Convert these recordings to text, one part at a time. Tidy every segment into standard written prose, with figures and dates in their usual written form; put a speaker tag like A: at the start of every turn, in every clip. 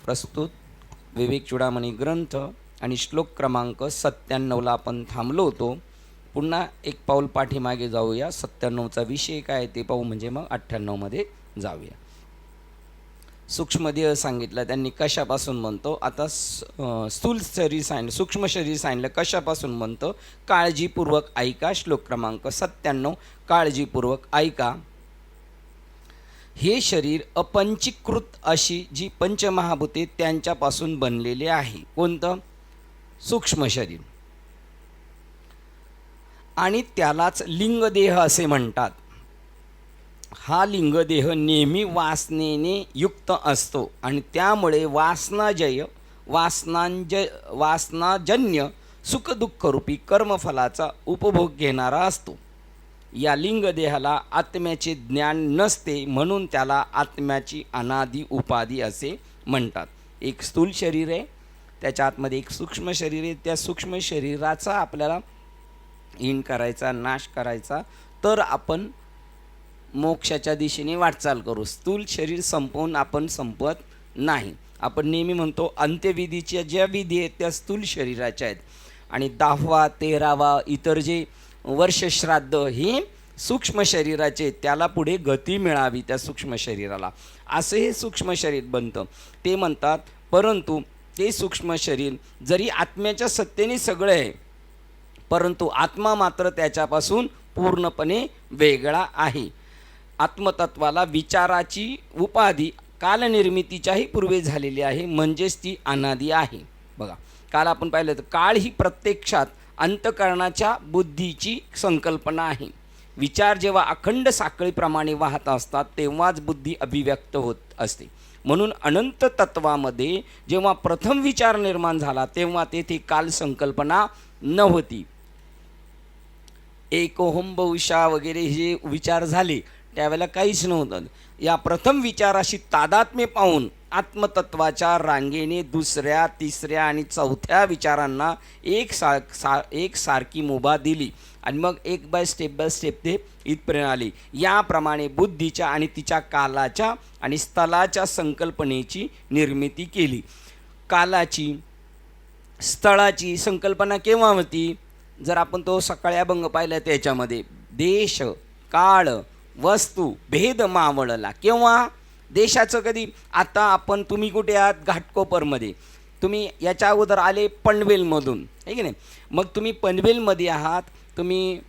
A: प्रस्तुत विवेक चूडामणी ग्रंथ आणि श्लोक क्रमांक 97ला आपण थांबलो होतो. पुन्हा एक पाऊल पाठीमागे जाऊया. 97चा विषय काय ते पाहू, म्हणजे मग 98मध्ये जाऊया. सूक्ष्मदेह सांगितलं त्यांनी कशापासून म्हणतो. आता स्थूल शरीर सांगितलं, सूक्ष्म शरीर सांगितलं कशापासून म्हणतो. काळजीपूर्वक ऐका. श्लोक क्रमांक 97. काळजीपूर्वक ऐका. हे शरीर अपंचीकृत अशी जी पंचमहाभूते त्यांच्यापासून बनलेले आहे. कोणतं? सूक्ष्म शरीर. आणि त्यालाच लिंगदेह असे म्हणतात. हा लिंगदेह नेहमी वासनेने युक्त असतो आणि त्यामुळे वासनाजन्य सुखदुःखरूपी कर्मफलाचा उपभोग घेणारा असतो. या लिंगदेहाला आत्म्याचे ज्ञान नसते, म्हणून त्याला आत्म्याची अनादी उपाधी असे म्हणतात. एक स्थूल शरीर आहे, त्याच्या आतमध्ये एक सूक्ष्म शरीर आहे. त्या सूक्ष्म शरीराचा आपल्याला हीन करायचा, नाश करायचा, तर आपण मोक्षाच्या दिशेने वाटचाल करू. स्थूल शरीर संपवून आपण संपवत नाही. आपण नेहमी म्हणतो अंत्यविधीच्या ज्या विधी आहेत त्या स्थूल शरीराच्या आहेत, आणि 10वा 13वा इतर जे वर्षश्राद्ध हे सूक्ष्म शरीराचे, त्याला पुढे गती मिळावी त्या सूक्ष्म शरीराला, असे हे सूक्ष्म शरीर बनतं. ते म्हणतात, परंतु ते सूक्ष्म शरीर जरी आत्म्याच्या सत्तेने सगळं आहे, परंतु आत्मा मात्र त्याच्यापासून पूर्णपणे वेगळा आहे. आत्मतत्वाला विचाराची उपाधी कालनिर्मितीच्याही पूर्वी झालेली आहे, म्हणजेच ती अनादी आहे. बघा, काल आपण पाहिलं तर काळ ही प्रत्यक्षात अंतःकरणाच्या बुद्धीची संकल्पना आहे. विचार जेव्हा अखंड साखळीप्रमाणे वाहत असतात तेव्हाच बुद्धी अभिव्यक्त होत असते. म्हणून अनंत तत्वामध्ये जेव्हा प्रथम विचार निर्माण झाला तेव्हा तेथे काल संकल्पना नव्हती. एकोहम बहुशा वगैरे हे विचार झाले त्यावेळेला काहीच नव्हतं. या प्रथम विचाराशी तादात्म्य पाहून आत्मतत्वाच्या रांगेने दुसऱ्या, तिसऱ्या आणि चौथ्या विचारांना एक सारखी मुभा दिली आणि मग एक बाय स्टेप ते इथपर्यंत आली. याप्रमाणे बुद्धीच्या आणि तिच्या कालाच्या आणि स्थळाच्या संकल्पनेची निर्मिती केली. कालाची, स्थळाची संकल्पना केव्हा होती? जर आपण तो सकाळी अभंग पाहिला त्याच्यामध्ये देश, काळ, वस्तू भेद मावळला. केव्हा? देशाचं कधी? आता तुम्ही कुठे आहात? घाटकोपरमध्ये. तुम्ही याच्या अगोदर आले पनवेलमधून, आहे की नाही? मग तुम्ही पनवेलमध्ये आहात, तुम्ही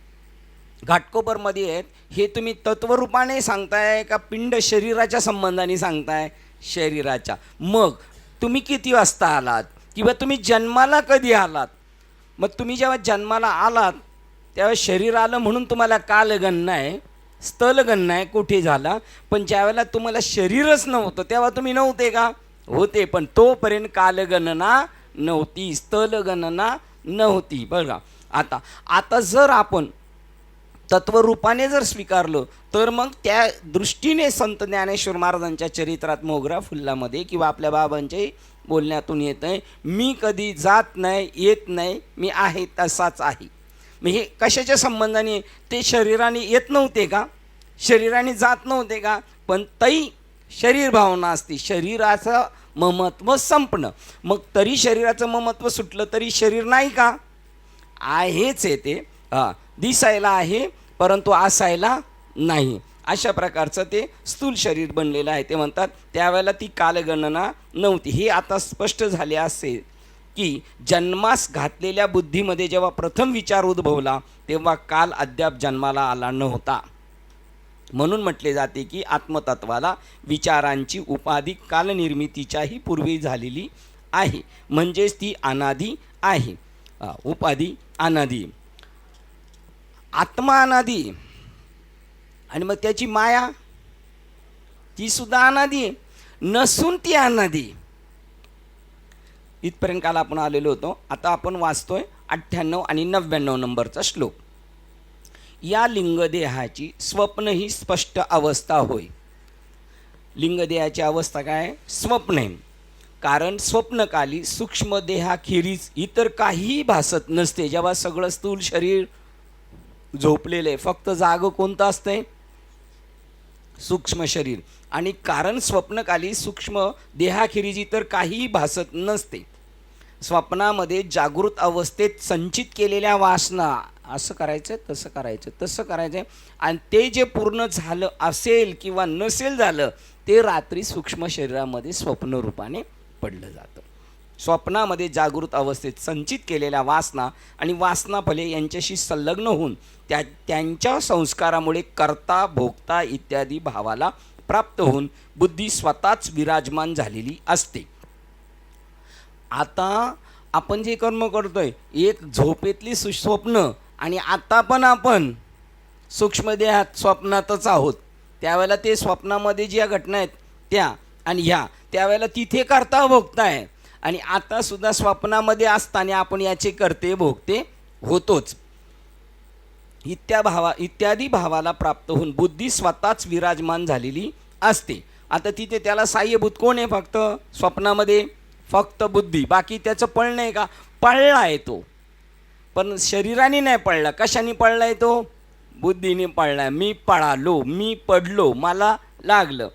A: घाटकोपरमध्ये आहेत. हे तुम्ही तत्वरूपाने सांगताय का पिंड शरीराच्या संबंधाने सांगताय? शरीराच्या. मग तुम्ही किती वाजता आलात किंवा तुम्ही जन्माला कधी आलात? मग तुम्ही जेव्हा जन्माला आलात तेव्हा शरीर आलं म्हणून तुम्हाला कालगणना आहे, स्थलगणना आहे कुठे झाला. पण ज्यावेळेला तुम्हाला शरीरच नव्हतं तेव्हा तुम्ही नव्हते का? होते, पण तोपर्यंत कालगणना नव्हती, स्थलगणना नव्हती. बघा, आता जर आपण तत्वरूपाने जर स्वीकारलं तर मग त्या दृष्टीने संत ज्ञानेश्वर महाराजांच्या चरित्रात मोगरा फुल्लामध्ये किंवा आपल्या बाबांच्या बोलण्यातून येत आहे, मी कधी जात नाही, येत नाही, मी आहे तसाच आहे. मग हे कशाच्या संबंधाने? ते शरीराने येत नव्हते का? शरीराने जात नव्हते का? पण तरी शरीर भावना असते, शरीराचं ममत्व संपणं. मग तरी शरीराचं ममत्व सुटलं तरी शरीर नाही का? आहेच आहे ते. दिसायला आहे परंतु असायला नाही. अशा प्रकारचं ते स्थूल शरीर बनलेलं आहे. ते म्हणतात त्यावेळेला ती कालगणना नव्हती. हे आता स्पष्ट झाले असेल की जन्मास घातलेल्या बुद्धीमध्ये जेव्हा प्रथम विचार उद्भवला तेव्हा काल अद्याप जन्माला आला नव्हता. म्हणून म्हटले जाते की आत्मतत्वाला विचारांची उपाधी कालनिर्मितीच्याही पूर्वी झालेली आहे, म्हणजेच ती अनादी आहे. उपाधी अनादी, आत्मा अनादी, आणि मग त्याची माया ती सुद्धा अनादी नसून ती अनादी. इथपर्यंत काल आपण आलेलो होतो. आता आपण वाचतोय 98 आणि 99 नंबरचा श्लोक. या लिंगदेहाची स्वप्न ही स्पष्ट अवस्था होय. लिंगदेहाची अवस्था काय? स्वप्न आहे. कारण स्वप्नकाली सूक्ष्मदेहाखेरीज इतर काहीही भासत नसते. जेव्हा सगळं स्थूल शरीर झोपलेलं आहे, फक्त जागं कोणतं असतंय? सूक्ष्म शरीर. आणि कारण स्वप्नकाली सूक्ष्म देहाखेरीज इतर काहीही भासत नसते. स्वप्नामध्ये जागृत अवस्थेत संचित केलेल्या वासना, असं करायचं तसं करायचं तसं करायचं, आणि ते जे पूर्ण झालं असेल किंवा नसेल झालं ते रात्री सूक्ष्म शरीरामध्ये स्वप्नरूपाने पडलं जातं. स्वप्नामध्ये जागृत अवस्थेत संचित केलेल्या वासना आणि वासनाफले यांच्याशी संलग्न होऊन त्यांच्या संस्कारामुळे कर्ता भोगता इत्यादी भावाला प्राप्त होऊन बुद्धी स्वतःच विराजमान झालेली असते. आता आपण जे कर्म करतोय, एक झोपेतली स्वप्न, आणि आता पण आपण सूक्ष्मदेहात स्वप्नातच आहोत. त्यावेळेला ते स्वप्नामध्ये ज्या घटना आहेत त्या आणि ह्या त्यावेळेला तिथे करता भोगताय, आणि आता सुद्धा स्वप्नामध्ये असताना आपण याचे करते भोगते होतोच. इत्यादी भावाला प्राप्त होऊन बुद्धी स्वतःच विराजमान झालेली असते. आता तिथे त्याला साह्यभूत कोण आहे? फक्त स्वप्नामध्ये फक्त बुद्धी. बाकी त्याचं पळणं आहे का? पळला आहे तो, पण शरीराने नाही पळला. कशाने पळला आहे तो? बुद्धीने पळला. मी पळालो, मी पडलो, मला लागलं.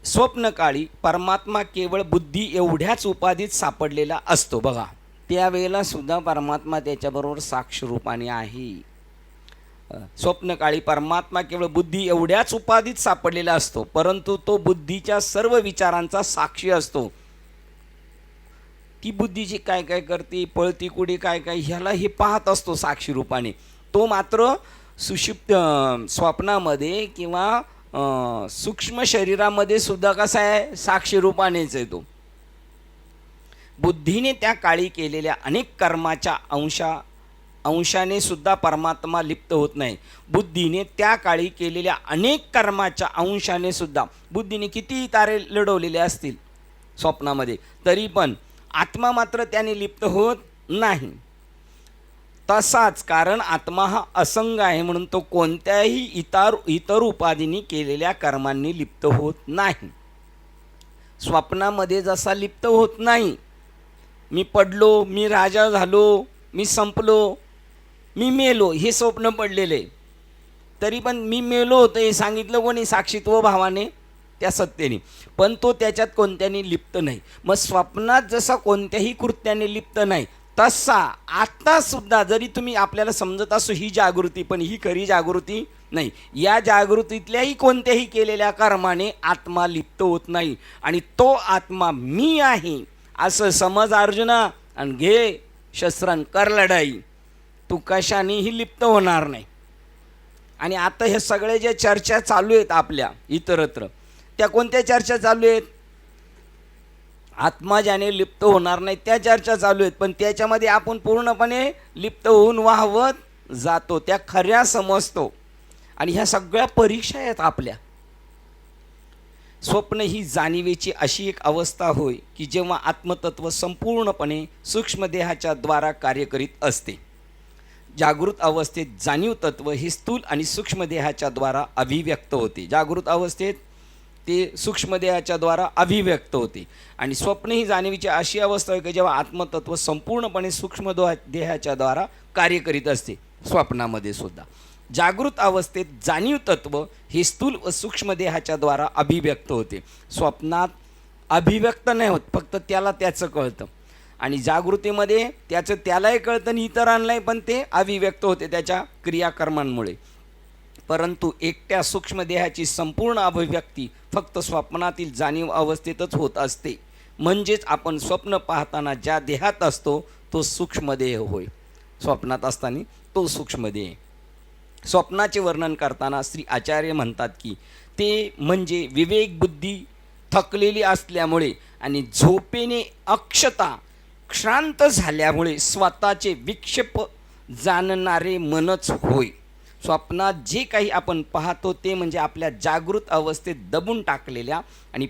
A: स्वप्नकाळी परमात्मा केवळ बुद्धी एवढ्याच उपाधीत सापडलेला असतो. बघा, त्यावेळेला सुद्धा परमात्मा त्याच्याबरोबर साक्ष रूपाने आहे. स्वप्नकाळी परमात्मा केवळ बुद्धी एवढ्याच उपाधीत सापडलेला असतो, परंतु तो बुद्धीच्या सर्व विचारांचा साक्षी असतो. ती बुद्धी जी काय काय करते, पळती कुठे काय काय, ह्याला हे पाहत असतो साक्षी रूपाने. तो मात्र सुषुप्त स्वप्नामध्ये किंवा सूक्ष्म शरीरामध्ये सुद्धा कसा आहे? साक्षी रूपानेच आहे तो. बुद्धीने त्या काळी केलेल्या अनेक कर्माच्या अंशाने सुद्धा परमात्मा लिप्त होत नाही. बुद्धीने त्या काळी केलेल्या अनेक कर्माच्या अंशाने सुद्धा, बुद्धीने किती तारे लढवलेले असतील स्वप्नामध्ये, तरी पण आत्मा मात्र त्याने लिप्त होत नाही. तसाच कारण आत्मा हा असंग आहे म्हणून तो कोणत्याही इतर उपाधींनी केलेल्या कर्मांनी लिप्त होत नाही. स्वप्नामध्ये जसा लिप्त होत नाही, मी पडलो, मी राजा झालो, मी संपलो, मी मेलो, हे स्वप्न पडलेले, तरी पण मी मेलो होतं हे सांगितलं कोणी? साक्षीत्व भावाने, त्या सत्तेने, पण तो त्याच्यात कोणत्याने लिप्त नाही. मग स्वप्नात जसा कोणत्याही कृत्याने लिप्त नाही, तसा आता सुद्धा जरी तुम्ही आपल्याला समजत असो ही जागृती, पण ही खरी जागृती नाही. या जागृतीतल्याही कोणत्याही केलेल्या कर्माने आत्मा लिप्त होत नाही, आणि तो आत्मा मी आहे असं समज अर्जुना, आणि घे शस्त्रान कर लढाई, तू कशानेही लिप्त होणार नाही. आणि आता हे सगळे जे चर्चा चालू आहेत आपल्या इतरत्र, त्या कोणत्या चर्चा चालू आहेत? आत्मा ज्याने लिप्त होणार नाही त्या चर्चा चालू आहेत, पण त्याच्यामध्ये आपण पूर्णपणे लिप्त होऊन वाहवत जातो, त्या खऱ्या समजतो. आणि ह्या सगळ्या परीक्षा आहेत आपल्या. स्वप्न ही जाणीवेची अशी एक अवस्था होय की जेव्हा आत्मतत्व संपूर्णपणे सूक्ष्मदेहाच्या द्वारा कार्य करीत असते. जागृत अवस्थेत जाणीव तत्व हे स्थूल आणि सूक्ष्मदेहाच्या द्वारा अभिव्यक्त होते. जागृत अवस्थेत ते सूक्ष्मदेहाच्या द्वारा अभिव्यक्त होते. आणि स्वप्न ही जाणीवीची अशी अवस्था आहे की जेव्हा आत्मतत्व संपूर्णपणे सूक्ष्म देहाच्या द्वारा कार्य करीत असते. स्वप्नामध्ये सुद्धा जागृत अवस्थेत जाणीव तत्व हे स्थूल व सूक्ष्म देहाच्या द्वारा अभिव्यक्त होते. स्वप्नात अभिव्यक्त नाही होत, फक्त त्याला त्याचं कळतं. आणि जागृतीमध्ये त्याचं त्यालाही कळतं आणि इतरांनाही पण ते अभिव्यक्त होते त्याच्या क्रियाकर्मांमुळे. परंतु एकट्या सूक्ष्मदेहाची संपूर्ण अभिव्यक्ती फक्त स्वप्नातील जाणीव अवस्थेतच होत असते. म्हणजेच आपण स्वप्न पाहताना ज्या देहात असतो तो सूक्ष्मदेह होय. स्वप्नात असताना तो सूक्ष्मदेह. स्वप्नाचे वर्णन करताना श्री आचार्य म्हणतात की ते म्हणजे विवेक बुद्धी थकलेली असल्यामुळे आणि झोपेने अक्षता श्रांत झाल्यामुळे स्वतःचे विक्षेप जाणणारे मनच होय. स्वप्नात जे काही आपण पाहतो ते म्हणजे आपल्या जागृत अवस्थेत दबून टाकलेल्या आणि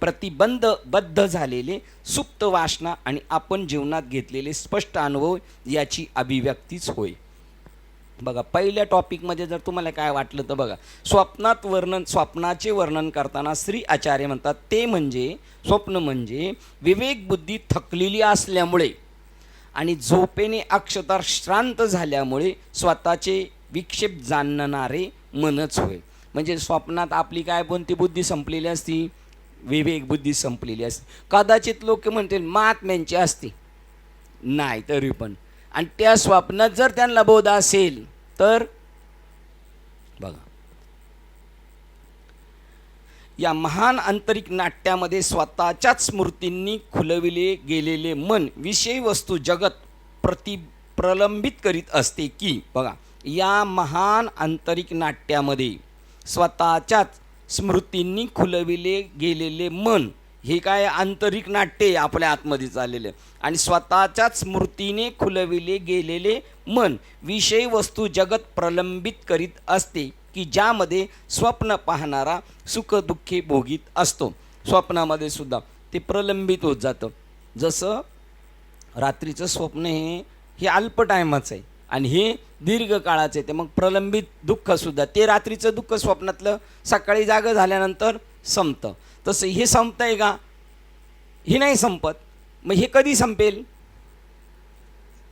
A: प्रतिबंधबद्ध झालेले सुप्त वासना आणि आपण जीवनात घेतलेले स्पष्ट अनुभव याची अभिव्यक्तीच होय. बघा, पहिल्या टॉपिकमध्ये जर तुम्हाला काय वाटलं तर बघा, स्वप्नाचे वर्णन करताना श्री आचार्य म्हणतात ते म्हणजे स्वप्न म्हणजे विवेक बुद्धी थकलेली असल्यामुळे आणि झोपेने अक्षता श्रांत झाल्यामुळे स्वतःचे विक्षेप जाणणारे मनच होय. म्हणजे स्वप्नात आपली काय कोणती बुद्धी संपलेली असती? विवेक बुद्धी संपलेली असते. कदाचित लोक म्हणतील महात्म्यांची असते, नाही तरी पण. आणि त्या स्वप्नात जर त्यांना बोध असेल तर बघा, या महान आंतरिक नाट्यामध्ये स्वतःच्याच स्मृतींनी खुलविले गेलेले मन विषय वस्तू जगत प्रलंबित करीत असते की, बघा, या महान आंतरिक नाट्यामध्ये स्वतःच्याच स्मृतींनी खुलविले गेलेले मन, हे काय आंतरिक नाट्य आपल्या आतमध्ये चाललेलं, आणि स्वतःच्याच स्मृतीने खुलविले गेलेले मन विषय वस्तू जगत प्रलंबित करीत असते की, ज्यामध्ये स्वप्न पाहणारा सुखदुःखे भोगीत असतो. स्वप्नामध्ये सुद्धा ते प्रलंबित होत जातं. जसं रात्रीचं स्वप्न हे अल्प टायमाचं आहे आणि हे दीर्घ काळाचं आहे. ते मग प्रलंबित दुःखसुद्धा, ते रात्रीचं दुःख स्वप्नातलं सकाळी जागं झाल्यानंतर संपतं. तसं हे संपतं आहे का? हे नाही संपत. मग हे कधी संपेल?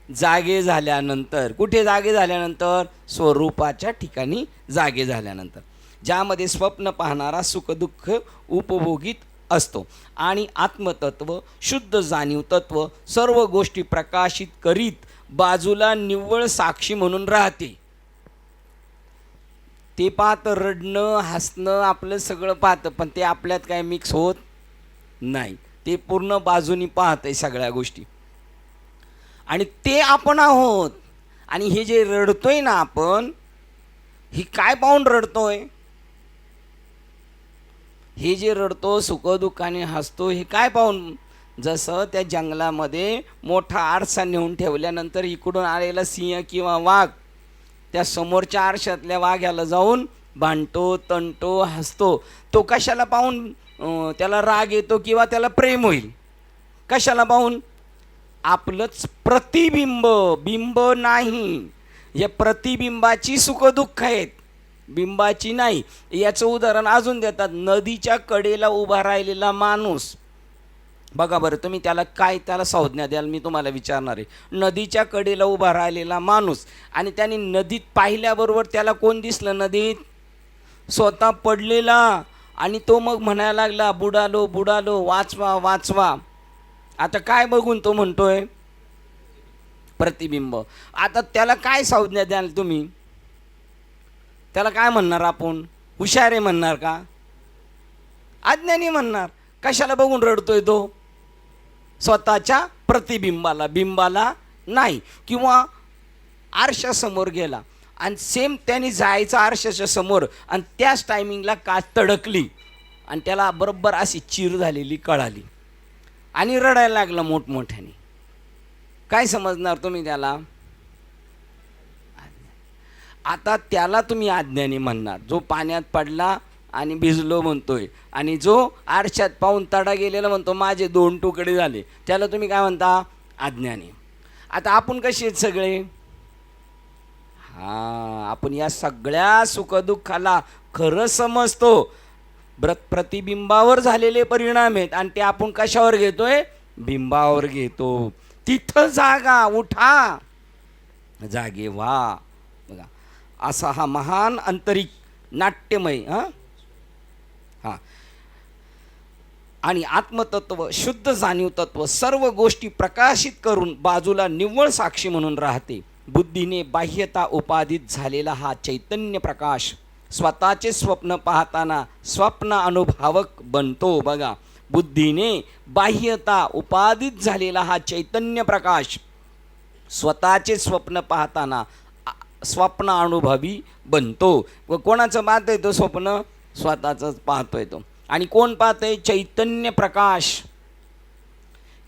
A: जागे झाल्यानंतर. कुठे जागे झाल्यानंतर? स्वरूपाच्या ठिकाणी जागे झाल्यानंतर, ज्यामध्ये स्वप्न पाहणारा सुखदुःख उपभोगीत असतो आणि आत्मतत्व, शुद्ध जाणीव तत्व सर्व गोष्टी प्रकाशित करीत बाजूला निव्वळ साक्षी म्हणून राहते. ते पाहतं, रडणं हसणं आपलं सगळं पाहतं, पण ते आपल्यात काय मिक्स होत नाही. ते पूर्ण बाजूनी पाहत आहे सगळ्या गोष्टी, आणि ते आपण आहोत. आणि हे जे रडतोय ना आपण, हे काय पाहून रडतोय? हे जे रडतो, सुखदुःखाने हसतो, हे काय पाहून? जसं त्या जंगलामध्ये मोठा आरसा नेऊन ठेवल्यानंतर इकडून आलेला सिंह किंवा वाघ त्या समोरच्या आरशातल्या वाघ्याला जाऊन भांडतो, तणतो, हसतो. तो कशाला पाहून त्याला राग येतो किंवा त्याला प्रेम होईल? कशाला पाहून? आपलंच प्रतिबिंब, बिंब नाही. या प्रतिबिंबाची सुखदुःख आहेत, बिंबाची नाही. याचं उदाहरण अजून देतात. नदीच्या कडेला उभा राहिलेला माणूस, बघा बरं तुम्ही, त्याला संज्ञा द्याल, मी तुम्हाला विचारणार आहे. नदीच्या कडेला उभा राहिलेला माणूस, आणि त्याने नदीत पाहिल्याबरोबर त्याला कोण दिसलं? नदीत स्वतः पडलेला. आणि तो मग म्हणायला लागला, बुडालो बुडालो, वाचवा वाचवा. आता काय बघून तो म्हणतोय? प्रतिबिंब. आता त्याला काय संज्ञा द्याल तुम्ही? त्याला काय म्हणणार आपण? हुशार म्हणणार का? अज्ञानी म्हणणार. कशाला बघून रडतोय तो? स्वतःच्या प्रतिबिंबाला, बिंबाला नाही. किंवा आरशासमोर गेला आणि सेम त्याने जायचं आरशाच्या समोर, आणि त्याच टायमिंगला काच तडकली आणि त्याला बरोबर अशी चीर झालेली कळाली आणि रडायला लागला मोठमोठ्याने. काय समजणार तुम्ही त्याला? आता त्याला तुम्ही अज्ञानी म्हणणार, जो पाण्यात पडला आणि भिजलो म्हणतोय, आणि जो आरशात पाहून तडा गेलेला म्हणतो माझे 2 तुकडे झाले, त्याला तुम्ही काय म्हणता? अज्ञानी. आता आपण कसे आहेत सगळे? आपण या सगळ्या सुखदुःखाला खरं समजतो. प्रतिबिंबावर झालेले परिणाम आहेत, आणि ते आपण कशावर घेतोय? बिंबावर घेतो. तिथं जागा, उठा, जागे व्हा. बघा, असा हा महान आंतरिक नाट्यमय आणि आत्मतत्व, शुद्ध जाणीव तत्व सर्व गोष्टी प्रकाशित करून बाजूला निव्वळ साक्षी म्हणून राहते. बुद्धीने बाह्यता उपादित झालेला हा चैतन्य प्रकाश स्वतःचे स्वप्न पाहताना स्वप्न अनुभवक बनतो. बघा, बुद्धीने बाह्यता उपादित झालेला हा चैतन्य प्रकाश स्वतःचे स्वप्न पाहताना स्वप्न अनुभवी बनतो. व कोणाचं पाहतोय तो स्वप्न? स्वतःचंच पाहतोय तो. आणि कोण पाहतंय? चैतन्य प्रकाश.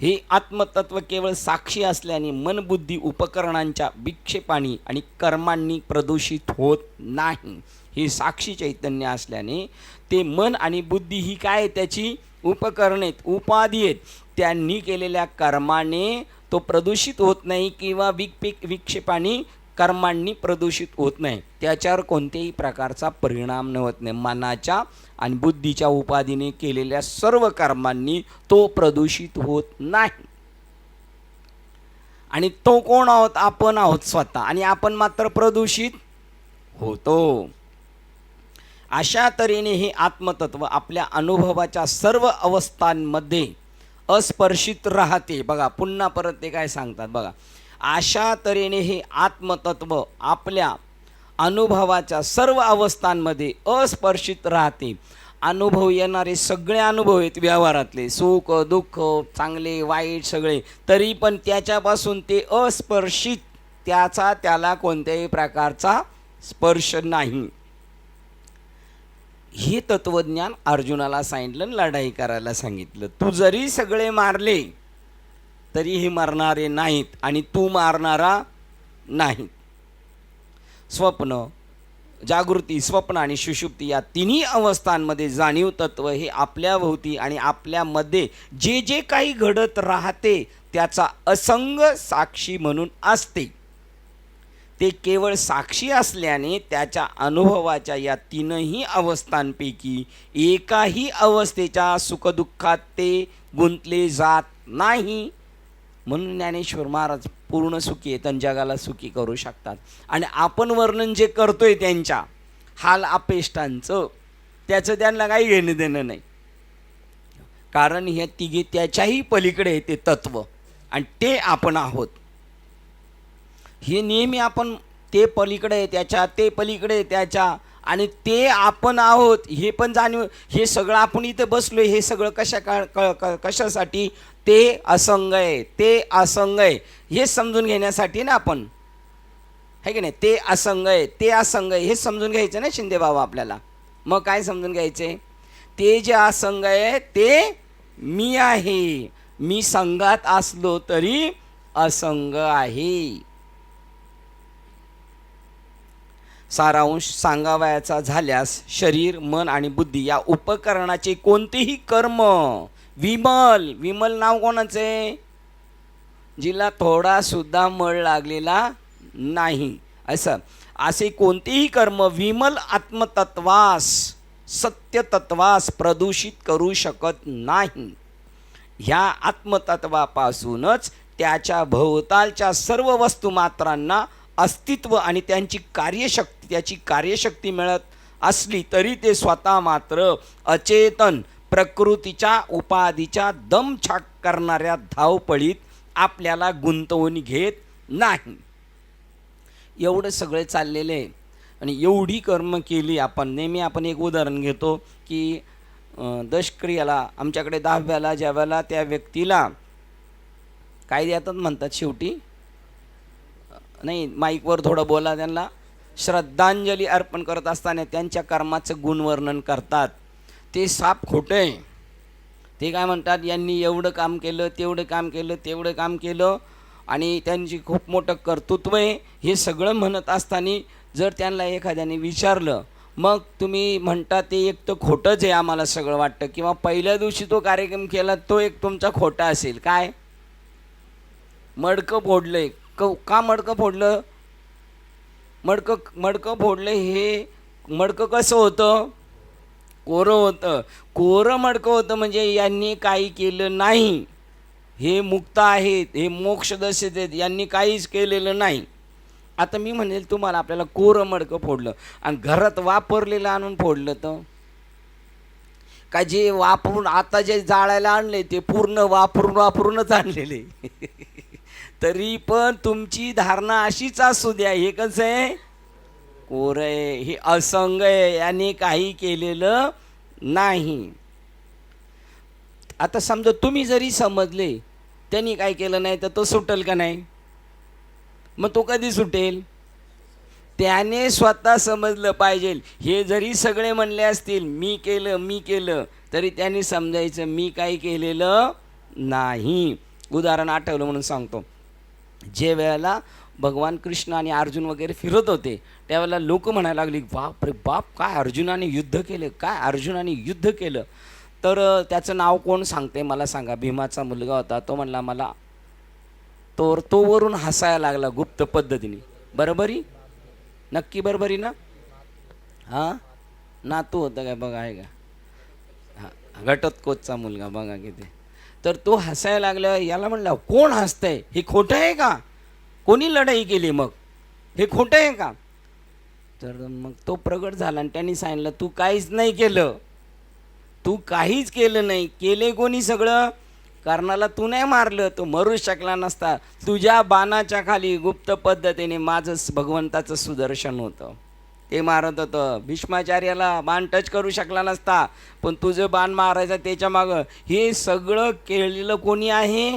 A: हे आत्मतत्व केवळ साक्षी असल्याने मनबुद्धी उपकरणांच्या विक्षेपांनी आणि कर्मांनी प्रदूषित होत नाही. हे साक्षी चैतन्य असल्याने ते मन आणि बुद्धी ही काय? त्याची उपकरणे, उपाधी आहेत. त्यांनी केलेल्या कर्माने तो प्रदूषित होत नाही किंवा विक्षेपांनी, कर्मांनी प्रदूषित होत नाही. त्याच्यावर कोणत्याही प्रकारचा परिणाम होत नाही. मनाच्या आणि बुद्धीच्या उपाधीने केलेल्या सर्व कर्मांनी तो प्रदूषित होत नाही. आणि तो कोण आहोत? आपण आहोत स्वतः. आणि आपण मात्र प्रदूषित होतो. अशा तऱ्हेने हे आत्मतत्व आपल्या अनुभवाच्या सर्व अवस्थांमध्ये अस्पर्शित राहते. बघा पुन्हा परत ते काय सांगतात बघा, अशा तऱ्हेने हे आत्मतत्व आपल्या अनुभवाच्या सर्व अवस्थांमध्ये अस्पर्शित राहते. अनुभव येणारे सगळे अनुभव आहेत व्यवहारातले, सुख दुःख चांगले वाईट सगळे, तरी पण त्याच्यापासून ते अस्पर्शित, त्याला कोणत्याही प्रकारचा स्पर्श नाही. हे तत्वज्ञान अर्जुनाला सांगितलं, लढाई करायला सांगितलं. तू जरी सगळे मारले तरीही मरणारे नाहीत आणि तू मारणारा नाहीत. स्वप्न जागृती, स्वप्न आणि सुषुप्ती या तिन्ही अवस्थांमध्ये जाणीव तत्व हे आपल्याभोवती आणि आपल्यामध्ये जे जे काही घडत राहते त्याचा असंग साक्षी म्हणून असते. ते केवळ साक्षी असल्याने त्याच्या अनुभवाच्या या तीनही अवस्थांपैकी एकाही अवस्थेच्या सुखदुःखात ते गुंतले जात नाही. म्हणून ज्ञानेश्वर महाराज पूर्ण सुखी आहेत आणि जगाला सुखी करू शकतात. आणि आपण वर्णन जे करतोय त्यांच्या हाल अपेष्टांचं, त्याचं त्यांना काही घेणं देणं नाही. कारण हे तिघे त्याच्याही पलीकडे ते तत्व आणि ते आपण आहोत. हे नेहमी आपण ते पलीकडे त्याच्या, ते पलीकडे त्याच्या आणि ते आपण आहोत हे पण जाणीव. हे सगळं आपण इथे बसलो हे सगळं कशासाठी? ते असंग आहे, ते असंग आहे हे समजून घेण्यासाठी ना आपण, है की नाही? ते असंग आहे, ते असंग आहे हे समजून घ्यायचं ना शिंदे बाबा आपल्याला. मग काय समजून घ्यायचे? ते जे असंग आहे ते मी आहे, मी संघात असलो तरी असंग आहे. सारांश सांगावयाचा झाल्यास शरीर मन आणि बुद्धी या उपकरणाचे कोणतेही कर्म, विमल नाव कोणाचे? जिला थोडा सुद्धा मळ लागलेला नाही असे कोणतेही कर्म विमल आत्मतत्वास, सत्यतत्वास प्रदूषित करू शकत नाही. ह्या आत्मतत्वापासूनच त्याच्या भोवतालच्या सर्व वस्तुमात्रांना अस्तित्व आणि त्याची कार्यशक्ती मिळत असली तरी ते स्वतः मात्र अचेतन प्रकृतीच्या उपाधीच्या दमछाक करणाऱ्या धावपळीत आपल्याला गुंतवून घेत नाही. एवढं सगळे चाललेले आहे आणि एवढी कर्म केली आपण. नेहमी आपण एक उदाहरण घेतो की दशक्रियाला आमच्याकडे 10व्याला ज्यावेळेला त्या व्यक्तीला काय देतात म्हणतात, शेवटी नाही माईकवर थोडं बोला, त्यांना श्रद्धांजली अर्पण करत असताना त्यांच्या कर्माचं गुणवर्णन करतात. ते साप खोटं आहे. ते काय म्हणतात, यांनी एवढं काम केलं, तेवढं काम केलं आणि त्यांची खूप मोठं कर्तृत्व आहे हे सगळं म्हणत असताना जर त्यांना एखाद्याने विचारलं, मग तुम्ही म्हणता ते एक तर खोटंच आहे आम्हाला सगळं वाटतं, किंवा पहिल्या दिवशी तो कार्यक्रम केला तो एक तुमचा खोटा असेल, काय मडकं फोडलं का मडकं फोडलं? मडकं फोडलं हे मडकं कसं होतं? कोरं होतं. कोरं मडकं होतं म्हणजे यांनी काही केलं नाही, हे मुक्त आहेत, हे मोक्षदशेत आहेत, यांनी काहीच केलेलं नाही. आता मी म्हणेल तुम्हाला, आपल्याला कोरं मडकं फोडलं आणि घरात वापरलेलं आणून फोडलं तर का? जे वापरून आता जे जाळायला आणले ते पूर्ण वापरूनच आणलेले तरी पण तुमची धारणा अशीच असू द्या, हे कसं आहे? कोर आहे, हे असंग आहे, याने काही केलेलं नाही. आता समजा तुम्ही जरी समजले त्यांनी काय केलं नाही तर तो सुटेल का नाही? मग तो कधी सुटेल? त्याने स्वतः समजलं पाहिजे. हे जरी सगळे म्हणले असतील मी केलं तरी त्यांनी समजायचं मी काही केलेलं नाही. उदाहरण आठवलं म्हणून सांगतो. जे वेळेला भगवान कृष्ण आणि अर्जुन वगैरे फिरत होते त्यावेळेला लोक म्हणायला लागली, बाप रे बाप, काय अर्जुनाने युद्ध केलं. तर त्याचं नाव कोण सांगते मला सांगा? भीमाचा मुलगा होता. तो म्हणला मला, तो वरून हसायला लागला गुप्त पद्धतीने. बरोबरी? नक्की बरोबरी ना? हां, नातू होता काय बघा, आहे का? हां, घटोत्कोचचा मुलगा बघा किती. तर तो हसायला लागला. याला म्हणला, कोण हसतंय? हे खोटं आहे का? कोणी लढाई केली? मग हे खोटं आहे का? तर मग तो प्रगट झाला आणि त्यांनी सांगितलं तू काहीच नाही केलं, तू काहीच केलं नाही. केले कोणी सगळं? कर्णाला तू नाही मारलं, तो मरू शकला नसता. तुझ्या बाणाच्या खाली गुप्त पद्धतीने माझं भगवंताचं सुदर्शन होतं, ते मारत होतं. भीष्माचार्याला बाण टच करू शकला नसता, पण तुझं बाण मारायचं त्याच्या मागं. हे सगळं केलेलं कोणी आहे?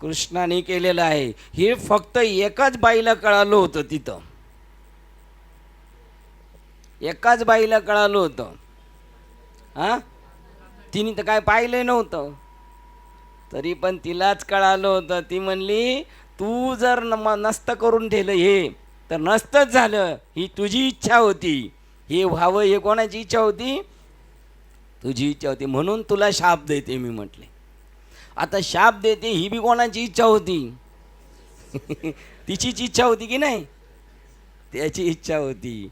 A: कृष्णाने केलेलं आहे. हे फक्त एकाच बाईला कळालं होतं. तिथं एकाच बाईला कळालं होतं. हां, तिने तर काय पाहिलं नव्हतं, तरी पण तिलाच कळालं होतं. ती म्हणली तू जर नसतं करून ठेवलं हे तर नसतंच झालं. ही तुझी इच्छा होती, हे व्हावं हे कोणाची इच्छा होती? तुझी इच्छा होती, म्हणून तुला शाप देते मी म्हटले. आता शाप देते ही बी कोणाची इच्छा होती? तिचीच इच्छा होती की नाही? त्याची इच्छा होती.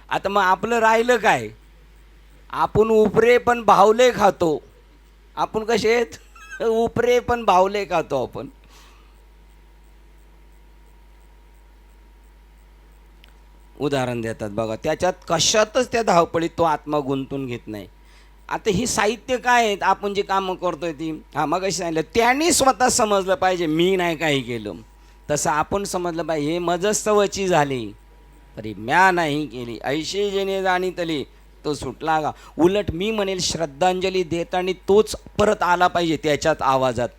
A: आता मग आपलं राहिलं काय? आपण उपरे पण भावले खातो. आपण कसे आहेत? उपरे पण भावले खातो आपण. उदाहरण देतात बघा, त्याच्यात कशातच त्या धावपळीत तो आत्मा गुंतून घेत नाही. आता ही साहित्य काय आहेत? आपण जे कामं करतोय ती, मग अशी सांगितलं त्यांनी स्वतः समजलं पाहिजे मी नाही काही केलं. तसं आपण समजलं पाहिजे हे मजस्तवची झाली तरी म्या नाही केली. ऐशे जेणे जाणीतली तो सुटला का. उलट मी म्हणेल श्रद्धांजली देताना तोच परत आला पाहिजे त्याच्यात आवाजात,